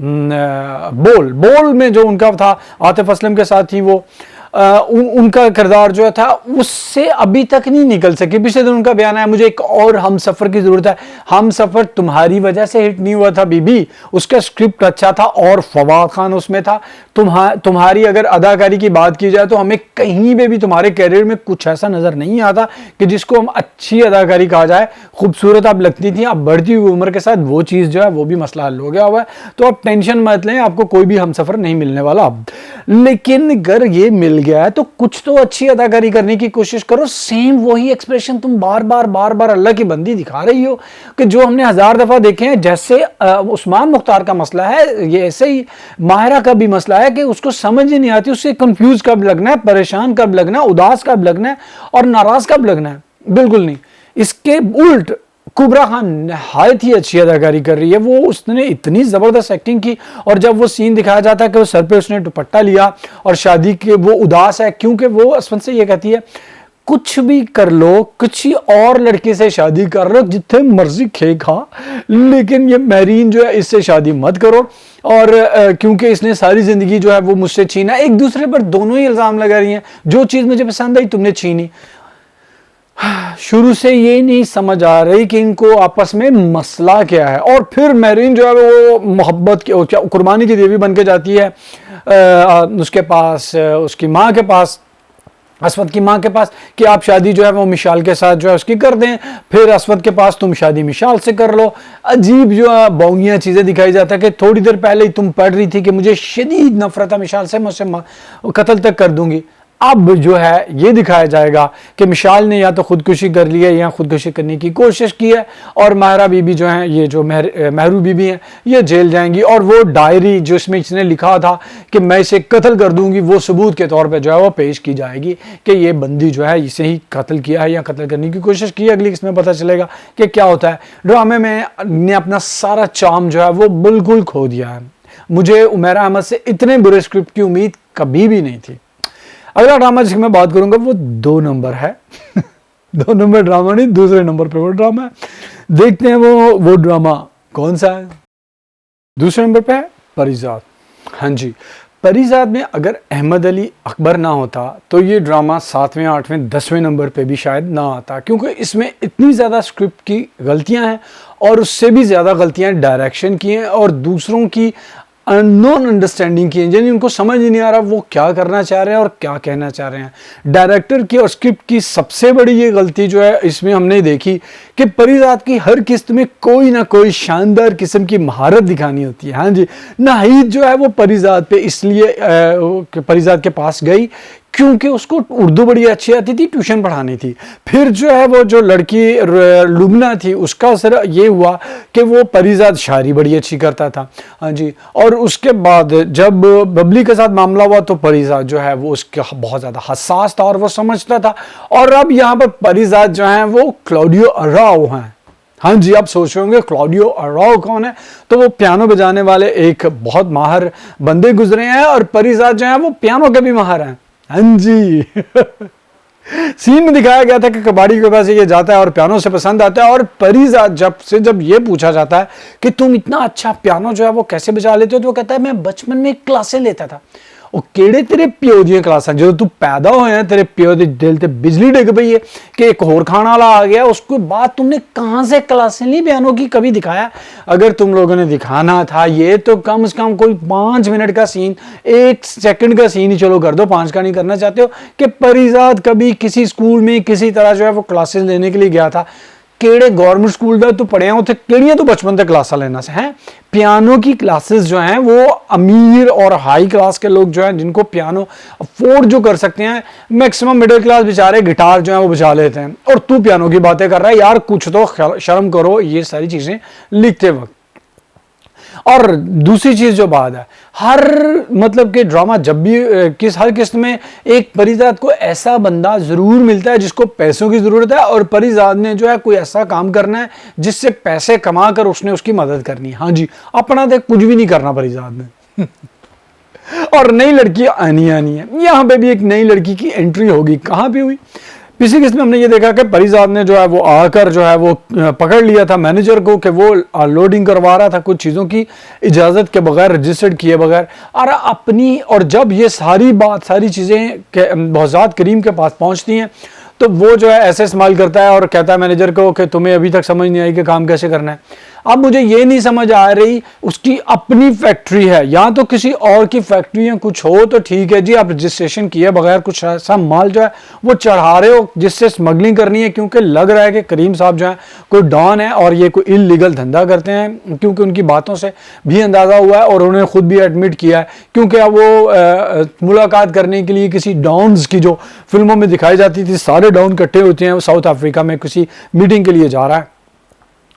[SPEAKER 1] बोल में जो उनका था आतिफ असलम के साथ ही, वो उनका किरदार जो था उससे अभी तक नहीं निकल सके। पिछले दिन उनका बयान आया मुझे एक और हम सफर की जरूरत है। हम सफर तुम्हारी वजह से हिट नहीं हुआ था बीबी, उसका स्क्रिप्ट अच्छा था और फवाद खान उसमें था। तुम्हारी अगर अदाकारी की बात की जाए तो हमें कहीं पे भी तुम्हारे कैरियर में कुछ ऐसा नजर नहीं आता कि जिसको हम अच्छी अदाकारी कहा जाए। खूबसूरत आप लगती थी, अब बढ़ती हुई उम्र के साथ वो चीज जो है वो भी मसला हल हो गया हुआ है, तो आप टेंशन मत लें, आपको कोई भी हम सफर नहीं मिलने वाला अब। लेकिन अगर ये मिल गया है तो कुछ तो अच्छी अदाकारी करने की कोशिश करो। सेम वही एक्सप्रेशन तुम बार बार अल्लाह की बंदी दिखा रही हो कि जो हमने 1000 दफा देखे हैं। जैसे उस्मान मुख्तार का मसला है, ये ऐसे ही माहिरा का भी मसला है कि उसको समझ ही नहीं आती, उससे कंफ्यूज कब लगना है, परेशान कब लगना है, उदास कब लगना है और नाराज कब लगना है, बिल्कुल नहीं। इसके उल्ट कुबरा खान नहायत ही अच्छी अदाकारी कर रही है। वो उसने इतनी ज़बरदस्त एक्टिंग की, और जब वो सीन दिखाया जाता है कि वो सर पे उसने दुपट्टा लिया और शादी के वो उदास है, क्योंकि वो असफन से ये कहती है कुछ भी कर लो, किसी और लड़के से शादी कर लो, जितने मर्जी खे खा, लेकिन ये महरीन जो है इससे शादी मत करो। और क्योंकि इसने सारी जिंदगी जो है वो मुझसे छीना। एक दूसरे पर दोनों ही इल्जाम लगा रही हैं, जो चीज़ मुझे पसंद आई तुमने छीनी। शुरू से ये नहीं समझ आ रही कि इनको आपस में मसला क्या है। और फिर महरीन जो है वो मोहब्बत की कुर्बानी की देवी बन के जाती है उसके पास, उसकी माँ के पास, असवद की माँ के पास कि आप शादी जो है वो मिशाल के साथ जो है उसकी कर दें, फिर असवद के पास तुम शादी मिशाल से कर लो। अजीब जो है बोंगियाँ चीज़ें दिखाई जाता है कि थोड़ी देर पहले ही तुम पढ़ रही थी कि मुझे शदीद नफरत है मिशाल से, मैं उससे कत्ल तक कर दूंगी। अब जो है ये दिखाया जाएगा कि मिशाल ने या तो खुदकुशी कर ली है या खुदकुशी करने की कोशिश की है, और मायरा बीबी जो है, ये जो महरू बीबी हैं, ये जेल जाएंगी। और वो डायरी जो इसमें इसने लिखा था कि मैं इसे कत्ल कर दूंगी, वो सबूत के तौर पे जो है वो पेश की जाएगी कि ये बंदी जो है इसे ही कत्ल किया है या कत्ल करने की कोशिश की है। अगली इसमें पता चलेगा कि क्या होता है। ड्रामे में ने अपना सारा चार्म जो है वो बिल्कुल खो दिया है। मुझे उमैरा अहमद से इतने बुरे स्क्रिप्ट की उम्मीद कभी भी नहीं थी। अगला ड्रामा जिसकी मैं बात करूंगा वो 2 नंबर है। 2 नंबर ड्रामा नहीं, दूसरे नंबर पे वो ड्रामा है। देखते हैं वो ड्रामा कौन सा है। दूसरे नंबर पे है परिजात। हाँ जी, परिजात में अगर अहमद अली अकबर ना होता तो ये ड्रामा 7वें 8वें 10वें नंबर पे भी शायद ना आता, क्योंकि इसमें इतनी ज़्यादा स्क्रिप्ट की गलतियां हैं और उससे भी ज़्यादा गलतियां डायरेक्शन की हैं और दूसरों की अननोन अंडरस्टैंडिंग की है, यानी उनको समझ ही नहीं आ रहा वो क्या करना चाह रहे हैं और क्या कहना चाह रहे हैं। डायरेक्टर की और स्क्रिप्ट की सबसे बड़ी ये गलती जो है इसमें हमने देखी कि परिजात की हर किस्त में कोई ना कोई शानदार किस्म की महारत दिखानी होती है। हाँ जी, नाहिद जो है वो परिजात पे इसलिए परिजात के पास गई क्योंकि उसको उर्दू बड़ी अच्छी आती थी, ट्यूशन पढ़ानी थी। फिर जो है वो जो लड़की लुबना थी उसका असर ये हुआ कि वो परिजात शायरी बड़ी अच्छी करता था। हाँ जी, और उसके बाद जब बबली के साथ मामला हुआ तो परिजात जो है वो उसका बहुत ज़्यादा हसास था और वो समझता था। और अब यहाँ पर परिजात जो है वो क्लॉडियो अराओ हैं। हाँ जी, आप सोच रहे होंगे क्लॉडियो अराओ कौन है, तो वो पियानो बजाने वाले एक बहुत माहिर बंदे गुजरे हैं और परिजात जो है वो पियानो के भी माहिर हैं। हाँ जी। सीन में दिखाया गया था कि कबाड़ी के पास ये जाता है और पियानो से पसंद आता है, और परिजात जब ये पूछा जाता है कि तुम इतना अच्छा पियानो जो है वो कैसे बजा लेते हो, तो वो कहता है मैं बचपन में क्लासें लेता था। ਉਹ ਕਿਹੜੇ ਤੇਰੇ ਪਿਓ ਦੀਆਂ ਕਲਾਸਾਂ, ਜਦੋਂ तू पैदा होया तेरे पियो के दिल ते बिजली डिग पई है कि एक होर खाना वाला आ गया, उसके बाद तुमने कहाँ से क्लासें ली पियानो की, कभी दिखाया? अगर तुम लोगों ने दिखाना था ये तो कम से कम कोई 5 मिनट का सीन, 1 सेकंड का सीन ही चलो कर दो, 5 का नहीं करना चाहते हो, कि परिजात कभी किसी स्कूल में किसी तरह जो है वो क्लासेस लेने के लिए गया था। केड़े गवर्नमेंट स्कूल दा तू पढ़िया, उत्थे केड़ियां तू बचपन तक क्लासा लेना से हैं। पियानो की क्लासेस जो हैं वो अमीर और हाई क्लास के लोग जो हैं जिनको पियानो अफोर्ड जो कर सकते हैं, मैक्सिमम मिडिल क्लास बेचारे गिटार जो है वो बजा लेते हैं, और तू पियानो की बातें कर रहा है। यार कुछ तो शर्म करो ये सारी चीजें लिखते वक्त। और दूसरी चीज जो बात है, हर मतलब कि ड्रामा जब भी हर किस्त में एक परिजात को ऐसा बंदा जरूर मिलता है जिसको पैसों की जरूरत है, और परिजात ने जो है कोई ऐसा काम करना है जिससे पैसे कमा कर उसने उसकी मदद करनी है। हाँ जी, अपना देख कुछ भी नहीं करना परिजात ने। और नई लड़की आनी है, यहां पे भी एक नई लड़की की एंट्री होगी। कहां पे हुई? पिछली किस्त में हमने ये देखा कि परिजात ने जो है वो आकर जो है वो पकड़ लिया था मैनेजर को कि वो लोडिंग करवा रहा था कुछ चीज़ों की इजाज़त के बगैर, रजिस्टर्ड किए बगैर। और अपनी और जब ये सारी चीज़ें बहुजात करीम के पास पहुंचती हैं तो वो जो है ऐसे इस्तेमाल करता है और कहता है मैनेजर को कि तुम्हें अभी तक समझ नहीं आई कि काम कैसे करना है। अब मुझे ये नहीं समझ आ रही, उसकी अपनी फैक्ट्री है या तो किसी और की फैक्ट्री है, कुछ हो तो ठीक है जी, आप रजिस्ट्रेशन किए बगैर कुछ ऐसा माल जो है वो चढ़ा रहे हो जिससे स्मगलिंग करनी है, क्योंकि लग रहा है कि करीम साहब जो है कोई डॉन है और ये कोई इलीगल धंधा करते हैं, क्योंकि उनकी बातों से भी अंदाज़ा हुआ है और उन्होंने खुद भी एडमिट किया है। क्योंकि अब वो मुलाकात करने के लिए किसी डॉन्स की जो फिल्मों में दिखाई जाती थी, सारे डॉन इकट्ठे होते हैं, वो साउथ अफ्रीका में किसी मीटिंग के लिए जा रहा है।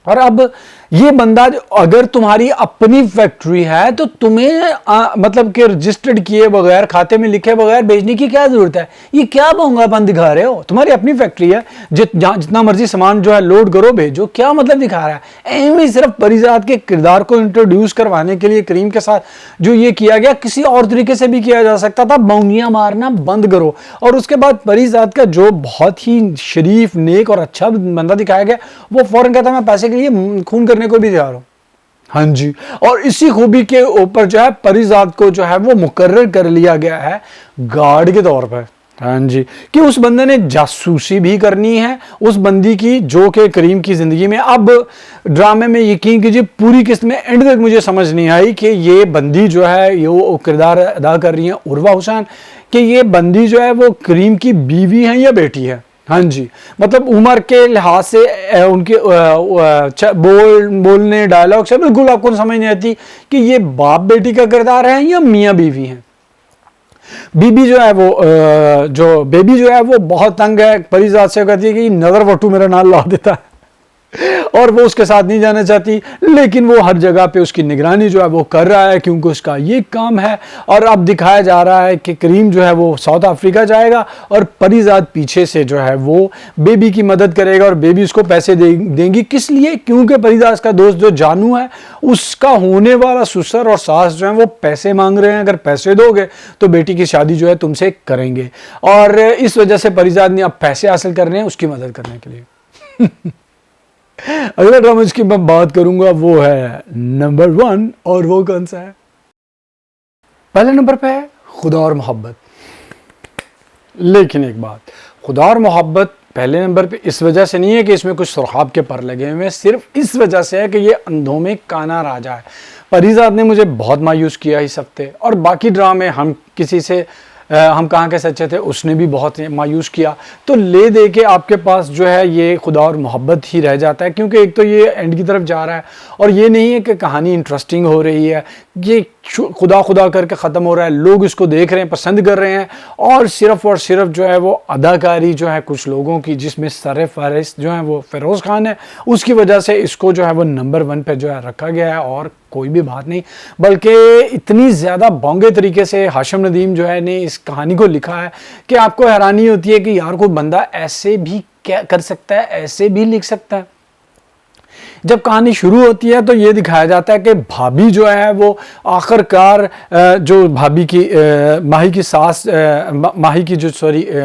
[SPEAKER 1] और अब ये बंदा अगर तुम्हारी अपनी फैक्ट्री है तो तुम्हें मतलब कि रजिस्टर्ड किए बगैर, खाते में लिखे बगैर बेचने की क्या जरूरत है? ये क्या बोंगापन दिखा रहे हो? तुम्हारी अपनी फैक्ट्री है, जितना मर्जी सामान जो है लोड करो भेजो, क्या मतलब दिखा रहा है? एम ही सिर्फ परिजात के किरदार को इंट्रोड्यूस करवाने के लिए करीम के साथ जो ये किया गया, किसी और तरीके से भी किया जा सकता था। बौनियां मारना बंद करो। और उसके बाद परिजात का जो बहुत ही शरीफ, नेक और अच्छा बंदा दिखाया गया, वो फौरन कहता मैं पैसे के लिए खून करने को भी तैयार हूं। हाँ जी, और इसी खूबी के ऊपर जो है परिजात को जो है वो मुकर्रर कर लिया गया है गार्ड के तौर पर। हाँ जी, कि उस बंदे ने जासूसी भी करनी है उस बंदी की जो कि करीम की ज़िंदगी में। अब ड्रामे में यकीन कीजिए पूरी किस्त में एंड तक मुझे समझ नहीं आई कि ये बंदी जो है ये वो किरदार अदा कर रही है उर्वा हुसैन, कि ये बंदी जो है वो करीम की बीवी है या बेटी है। हाँ जी, मतलब उम्र के लिहाज से उनके बोलने डायलॉग से बिल्कुल आपको समझ नहीं आती कि ये बाप बेटी का किरदार है या मियाँ बीवी हैं। बीबी जो है वो जो बेबी जो है वो बहुत तंग है, परिजात से कहती है कि नजर वटू मेरा नाम ला देता है और वो उसके साथ नहीं जाना चाहती, लेकिन वो हर जगह पे उसकी निगरानी जो है वो कर रहा है क्योंकि उसका ये काम है। और अब दिखाया जा रहा है कि करीम जो है वो साउथ अफ्रीका जाएगा और परिजात पीछे से जो है वो बेबी की मदद करेगा और बेबी उसको पैसे देंगी। किस लिए? क्योंकि परिजात का दोस्त जो जानू है उसका होने वाला ससुर और सास जो है वो पैसे मांग रहे हैं, अगर पैसे दोगे तो बेटी की शादी जो है तुमसे करेंगे। और इस वजह से परिजात ने अब पैसे हासिल करने हैं उसकी मदद करने के लिए। अगला ड्रामा जिसकी मैं बात करूंगा वो है नंबर 1, और वो कौन सा है? पहले नंबर पे है खुदा और मोहब्बत। लेकिन एक बात, खुदा और मोहब्बत पहले नंबर पे इस वजह से नहीं है कि इसमें कुछ सुराख के पर लगे हुए हैं, सिर्फ इस वजह से है कि ये अंधों में काना राजा है। परिजात ने मुझे बहुत मायूस किया इस हफ्ते, और बाकी ड्रामे हम किसी से हम कहाँ के सच्चे थे उसने भी बहुत मायूस किया। तो ले दे के आपके पास जो है ये खुदा और मोहब्बत ही रह जाता है, क्योंकि एक तो ये एंड की तरफ जा रहा है और ये नहीं है कि कहानी इंटरेस्टिंग हो रही है, ये खुदा खुदा करके ख़त्म हो रहा है। लोग इसको देख रहे हैं, पसंद कर रहे हैं, और सिर्फ जो है वो अदाकारी जो है कुछ लोगों की, जिसमें सर फहरिस्त जो है वो फिरोज़ खान है, उसकी वजह से इसको जो है वो नंबर 1 पे जो है रखा गया है। और कोई भी बात नहीं, बल्कि इतनी ज़्यादा बोंगे तरीके से हाशिम नदीम जो है ने इस कहानी को लिखा है कि आपको हैरानी होती है कि यार कोई बंदा ऐसे भी क्या कर सकता है, ऐसे भी लिख सकता है। जब कहानी शुरू होती है तो ये दिखाया जाता है कि भाभी जो है वो आखिरकार जो भाभी की माही की सास माही की जो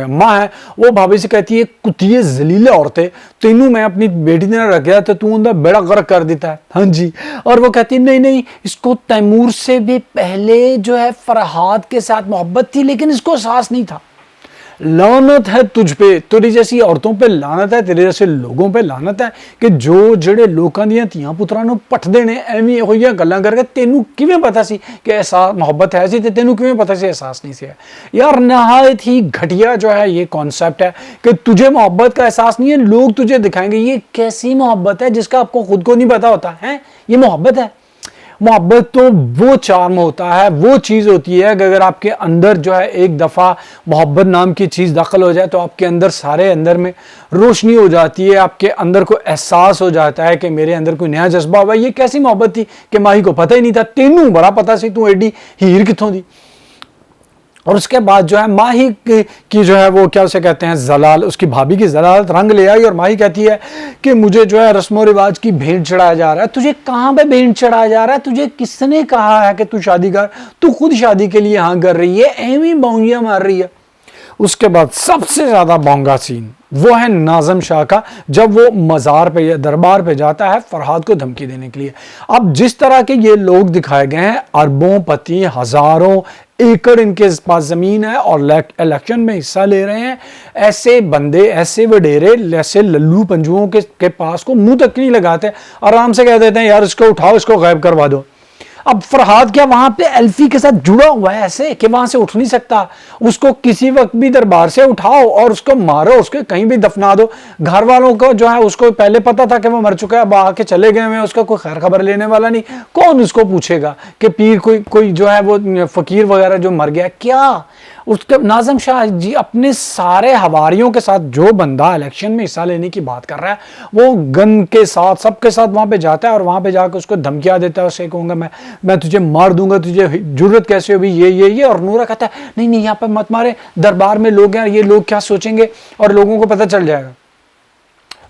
[SPEAKER 1] माँ है वो भाभी से कहती है कुतिये जलीले औरतें तेनू मैं अपनी बेटी ने रख गया तो तू उनका बेड़ा गर्क कर देता है। हाँ जी, और वो कहती है नहीं नहीं, इसको तैमूर से भी पहले जो है फरहाद के साथ मोहब्बत थी लेकिन इसको एहसास नहीं था। लानत है तुझ पे, तेरी जैसी औरतों पे लानत है, तेरे जैसे लोगों पे लानत है कि जो ਜਿਹੜੇ ਲੋਕਾਂ ਦੀਆਂ ਧੀਆਂ ਪੁੱਤਰਾਂ ਨੂੰ ਪੱਟਦੇ ਨੇ ਐਵੇਂ ਇਹੋ ਜਿਹੀਆਂ ਗੱਲਾਂ ਕਰਕੇ। ਤੈਨੂੰ ਕਿਵੇਂ ਪਤਾ ਸੀ कि एहसास मोहब्बत है सी, ਤੇ ਤੈਨੂੰ ਕਿਵੇਂ पता सी एहसास नहीं सी है? यार नहायत ही घटिया जो है ये कॉन्सेप्ट है कि तुझे मोहब्बत का एहसास नहीं है, लोग तुझे दिखाएंगे। ये कैसी मोहब्बत है जिसका आपको खुद को नहीं पता होता है? ये मोहब्बत है? मोहब्बत तो वो चार्म होता है, वो चीज़ होती है कि अगर आपके अंदर जो है एक दफ़ा मोहब्बत नाम की चीज़ दाखिल हो जाए तो आपके अंदर सारे अंदर में रोशनी हो जाती है, आपके अंदर को एहसास हो जाता है कि मेरे अंदर कोई नया जज्बा हुआ। ये कैसी मोहब्बत थी कि माही को पता ही नहीं था, तेनू बड़ा पता सी, तू एडी हीर कितों दी। और उसके बाद जो है माही की जो है वो क्या उसे कहते हैं जलाल, उसकी भाभी की जलालत रंग ले आई और माही कहती है कि मुझे जो है रस्मो रिवाज की भेंट चढ़ाया जा रहा है। तुझे कहाँ पे भेंट चढ़ाया जा रहा है? तुझे किसने कहा है कि तू शादी कर? तू खुद शादी के लिए हाँ कर रही है, एवी बौंगियां मार रही है। उसके बाद सबसे ज्यादा बोंगा सीन वो है नाज़म शाह का, जब वो मज़ार पे या दरबार पे जाता है फरहाद को धमकी देने के लिए। अब जिस तरह के ये लोग दिखाए गए हैं, अरबों पति, हजारों एकड़ इनके पास ज़मीन है और इलेक्शन में हिस्सा ले रहे हैं, ऐसे बंदे, ऐसे वडेरे, ऐसे लल्लू पंजुओं के पास को मुंह तक नहीं लगाते, आराम से कह देते हैं यार इसको उठाओ, इसको गायब करवा दो। अब फरहाद क्या वहां पे एल्फी के साथ जुड़ा हुआ है ऐसे कि वहां से उठ नहीं सकता? उसको किसी वक्त भी दरबार से उठाओ और उसको मारो, उसको कहीं भी दफना दो। घर वालों को जो है उसको पहले पता था कि वो मर चुका है, अब आके चले गए हैं, उसका कोई खैर खबर लेने वाला नहीं। कौन उसको पूछेगा कि पीर कोई जो है वो फकीर वगैरह जो मर गया क्या? उसके नाज़म शाह जी अपने सारे हवारियों के साथ, जो बंदा इलेक्शन में हिस्सा लेने की बात कर रहा है वो गन के साथ सबके साथ वहां पे जाता है और वहां पे जाकर उसको धमकियां देता है, उससे कहूंगा मैं तुझे मार दूंगा, तुझे जुर्रत कैसे हुई, ये। और नूरा कहता है नहीं नहीं यहाँ पे मत मारे, दरबार में लोग हैं, ये लोग क्या सोचेंगे और लोगों को पता चल जाएगा।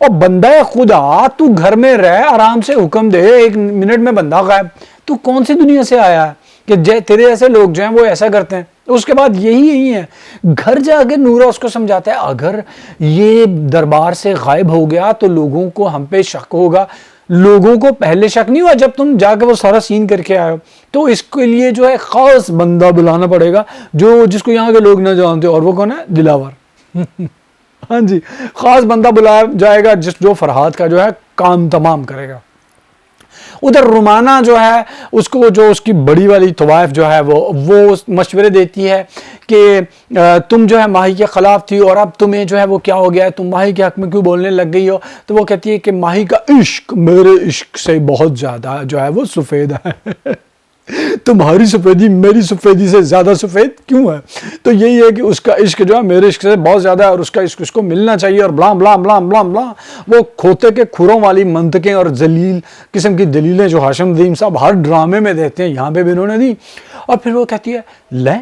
[SPEAKER 1] और बंदा खुदा तू घर में रह, आराम से हुक्म दे, 1 मिनट में बंदा गायब। तू कौन सी दुनिया से आया है कि तेरे ऐसे लोग जो हैं वो ऐसा करते हैं? उसके बाद यही है, घर जाके नूरा उसको समझाता है अगर ये दरबार से गायब हो गया तो लोगों को हम पे शक होगा। लोगों को पहले शक नहीं हुआ जब तुम जाके वो सारा सीन करके आए हो? तो इसके लिए जो है खास बंदा बुलाना पड़ेगा जो जिसको यहाँ के लोग ना जानते, और वो कौन है? दिलावर। हाँ जी, खास बंदा बुलाया जाएगा जो फरहाद का जो है काम तमाम करेगा। उधर रुमाना जो है उसको, जो उसकी बड़ी वाली तवाइफ जो है वो मशवरे देती है कि तुम जो है माही के खिलाफ थी और अब तुम्हें जो है वो क्या हो गया है, तुम माही के हक में क्यों बोलने लग गई हो? तो वो कहती है कि माही का इश्क मेरे इश्क से बहुत ज़्यादा जो है वो सफ़ेद है। तुम्हारी सफ़ेदी मेरी सफ़ेदी से ज़्यादा सफ़ेद क्यों है? तो यही है कि उसका इश्क जो है मेरे इश्क से बहुत ज़्यादा है और उसका इश्क उसको मिलना चाहिए और ब्ला ब्ला ब्ला ब्ला ब्ला। वो खोते के खुरों वाली मंतकें और जलील किस्म की दलीलें जो हाशिम नदीम साहब हर ड्रामे में देते हैं, यहाँ पे भी उन्होंने दी। और फिर वो कहती है ले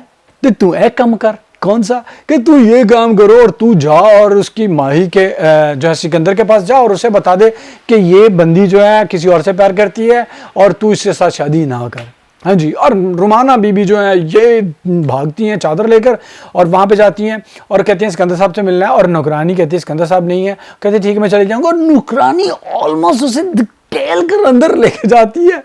[SPEAKER 1] तो तू एक कम कर, कौन सा? कि तू ये काम करो और तू जा और उसकी माही के जो है सिकंदर के पास जा और उसे बता दे कि ये बंदी जो है किसी और से प्यार करती है और तू इसके साथ शादी ना कर। हाँ जी। और रुमाना बीबी जो है ये भागती हैं चादर लेकर और वहाँ पे जाती हैं और कहती हैं सिकंदर साहब से मिलना है। और नौकरानी कहती है सिकंदर साहब नहीं है, कहते ठीक है मैं चली जाऊँगा। और नौकरानी ऑलमोस्ट उसे धकेल कर अंदर लेके जाती है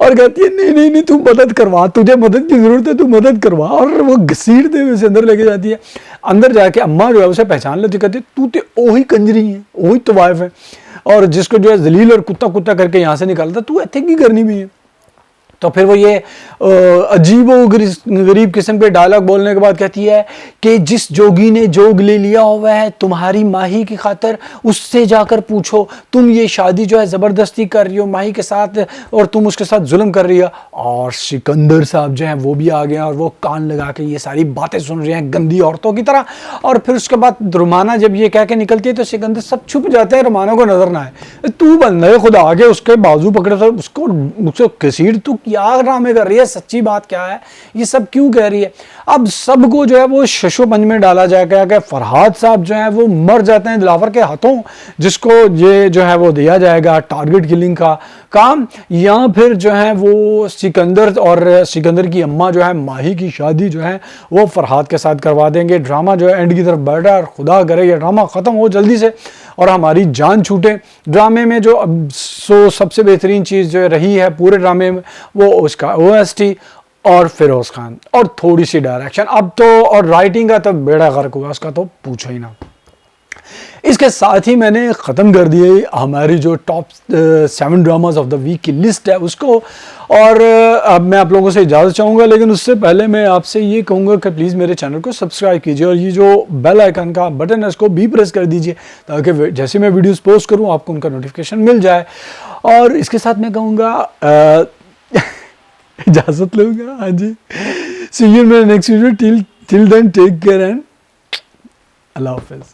[SPEAKER 1] और कहती है नहीं नहीं नहीं तू मदद करवा, तुझे मदद की जरूरत है, तू मदद करवा। और वो घसीटते हुए उसे अंदर लेके जाती है। अंदर जाके अम्मा जो है उसे पहचान लेती, कहती है तू तो वही कंजरी है, वही तवाइफ है और जिसको जो है जलील और कुत्ता कुत्ता करके यहाँ से निकालता, तू ऐसे की करनी भी है। तो फिर वो ये अजीबो गरीब किस्म के डायलॉग बोलने के बाद कहती है कि जिस जोगी ने जोग ले लिया हुआ है तुम्हारी माही की खातर, उससे जाकर पूछो तुम ये शादी जो है ज़बरदस्ती कर रही हो माही के साथ और तुम उसके साथ जुल्म कर रही हो। और सिकंदर साहब जो हैं वो भी आ गए और वो कान लगा के ये सारी बातें सुन रहे हैं गंदी औरतों की तरह। और फिर उसके बाद रुमाना जब ये कह के निकलती है तो सिकंदर सब छुप जाते हैं, रुमाना को नजर ना आए। तू बंदे खुदा आगे उसके बाजू पकड़े उसको घसीट, तू क्या ड्रामे कर रही है, सच्ची बात क्या है, ये सब क्यों कह रही है? अब सबको जो है वो शशोपंज में डाला जाएगा कि फरहाद साहब जो है वो मर जाते हैं दिलावर के हाथों, जिसको ये जो है वो दिया जाएगा टारगेट किलिंग का काम, या फिर जो है वो सिकंदर और सिकंदर की अम्मा जो है माही की शादी जो है वो फरहाद के साथ करवा देंगे। ड्रामा जो है एंड की तरफ बढ़ रहा है और खुदा करे ये ड्रामा ख़त्म हो जल्दी से और हमारी जान छूटे। ड्रामे में जो सबसे बेहतरीन चीज़ जो रही है पूरे ड्रामे में वो उसका OST और फिरोज खान और थोड़ी सी डायरेक्शन। अब तो और राइटिंग का तो बेड़ा गर्क हुआ, उसका तो पूछो ही ना। इसके साथ ही मैंने ख़त्म कर दिए हमारी जो top 7 dramas of the week की लिस्ट है उसको। और अब मैं आप लोगों से इजाज़त चाहूँगा, लेकिन उससे पहले मैं आपसे ये कहूँगा कि प्लीज़ मेरे चैनल को सब्सक्राइब कीजिए और ये जो बेल आइकन का बटन है उसको भी प्रेस कर दीजिए ताकि जैसे मैं वीडियोस पोस्ट करूँ आपको उनका नोटिफिकेशन मिल जाए। और इसके साथ मैं कहूँगा इजाज़त लूँगा। हाँ जी, see you in my next video. Till then take care and Allah हाफिज़।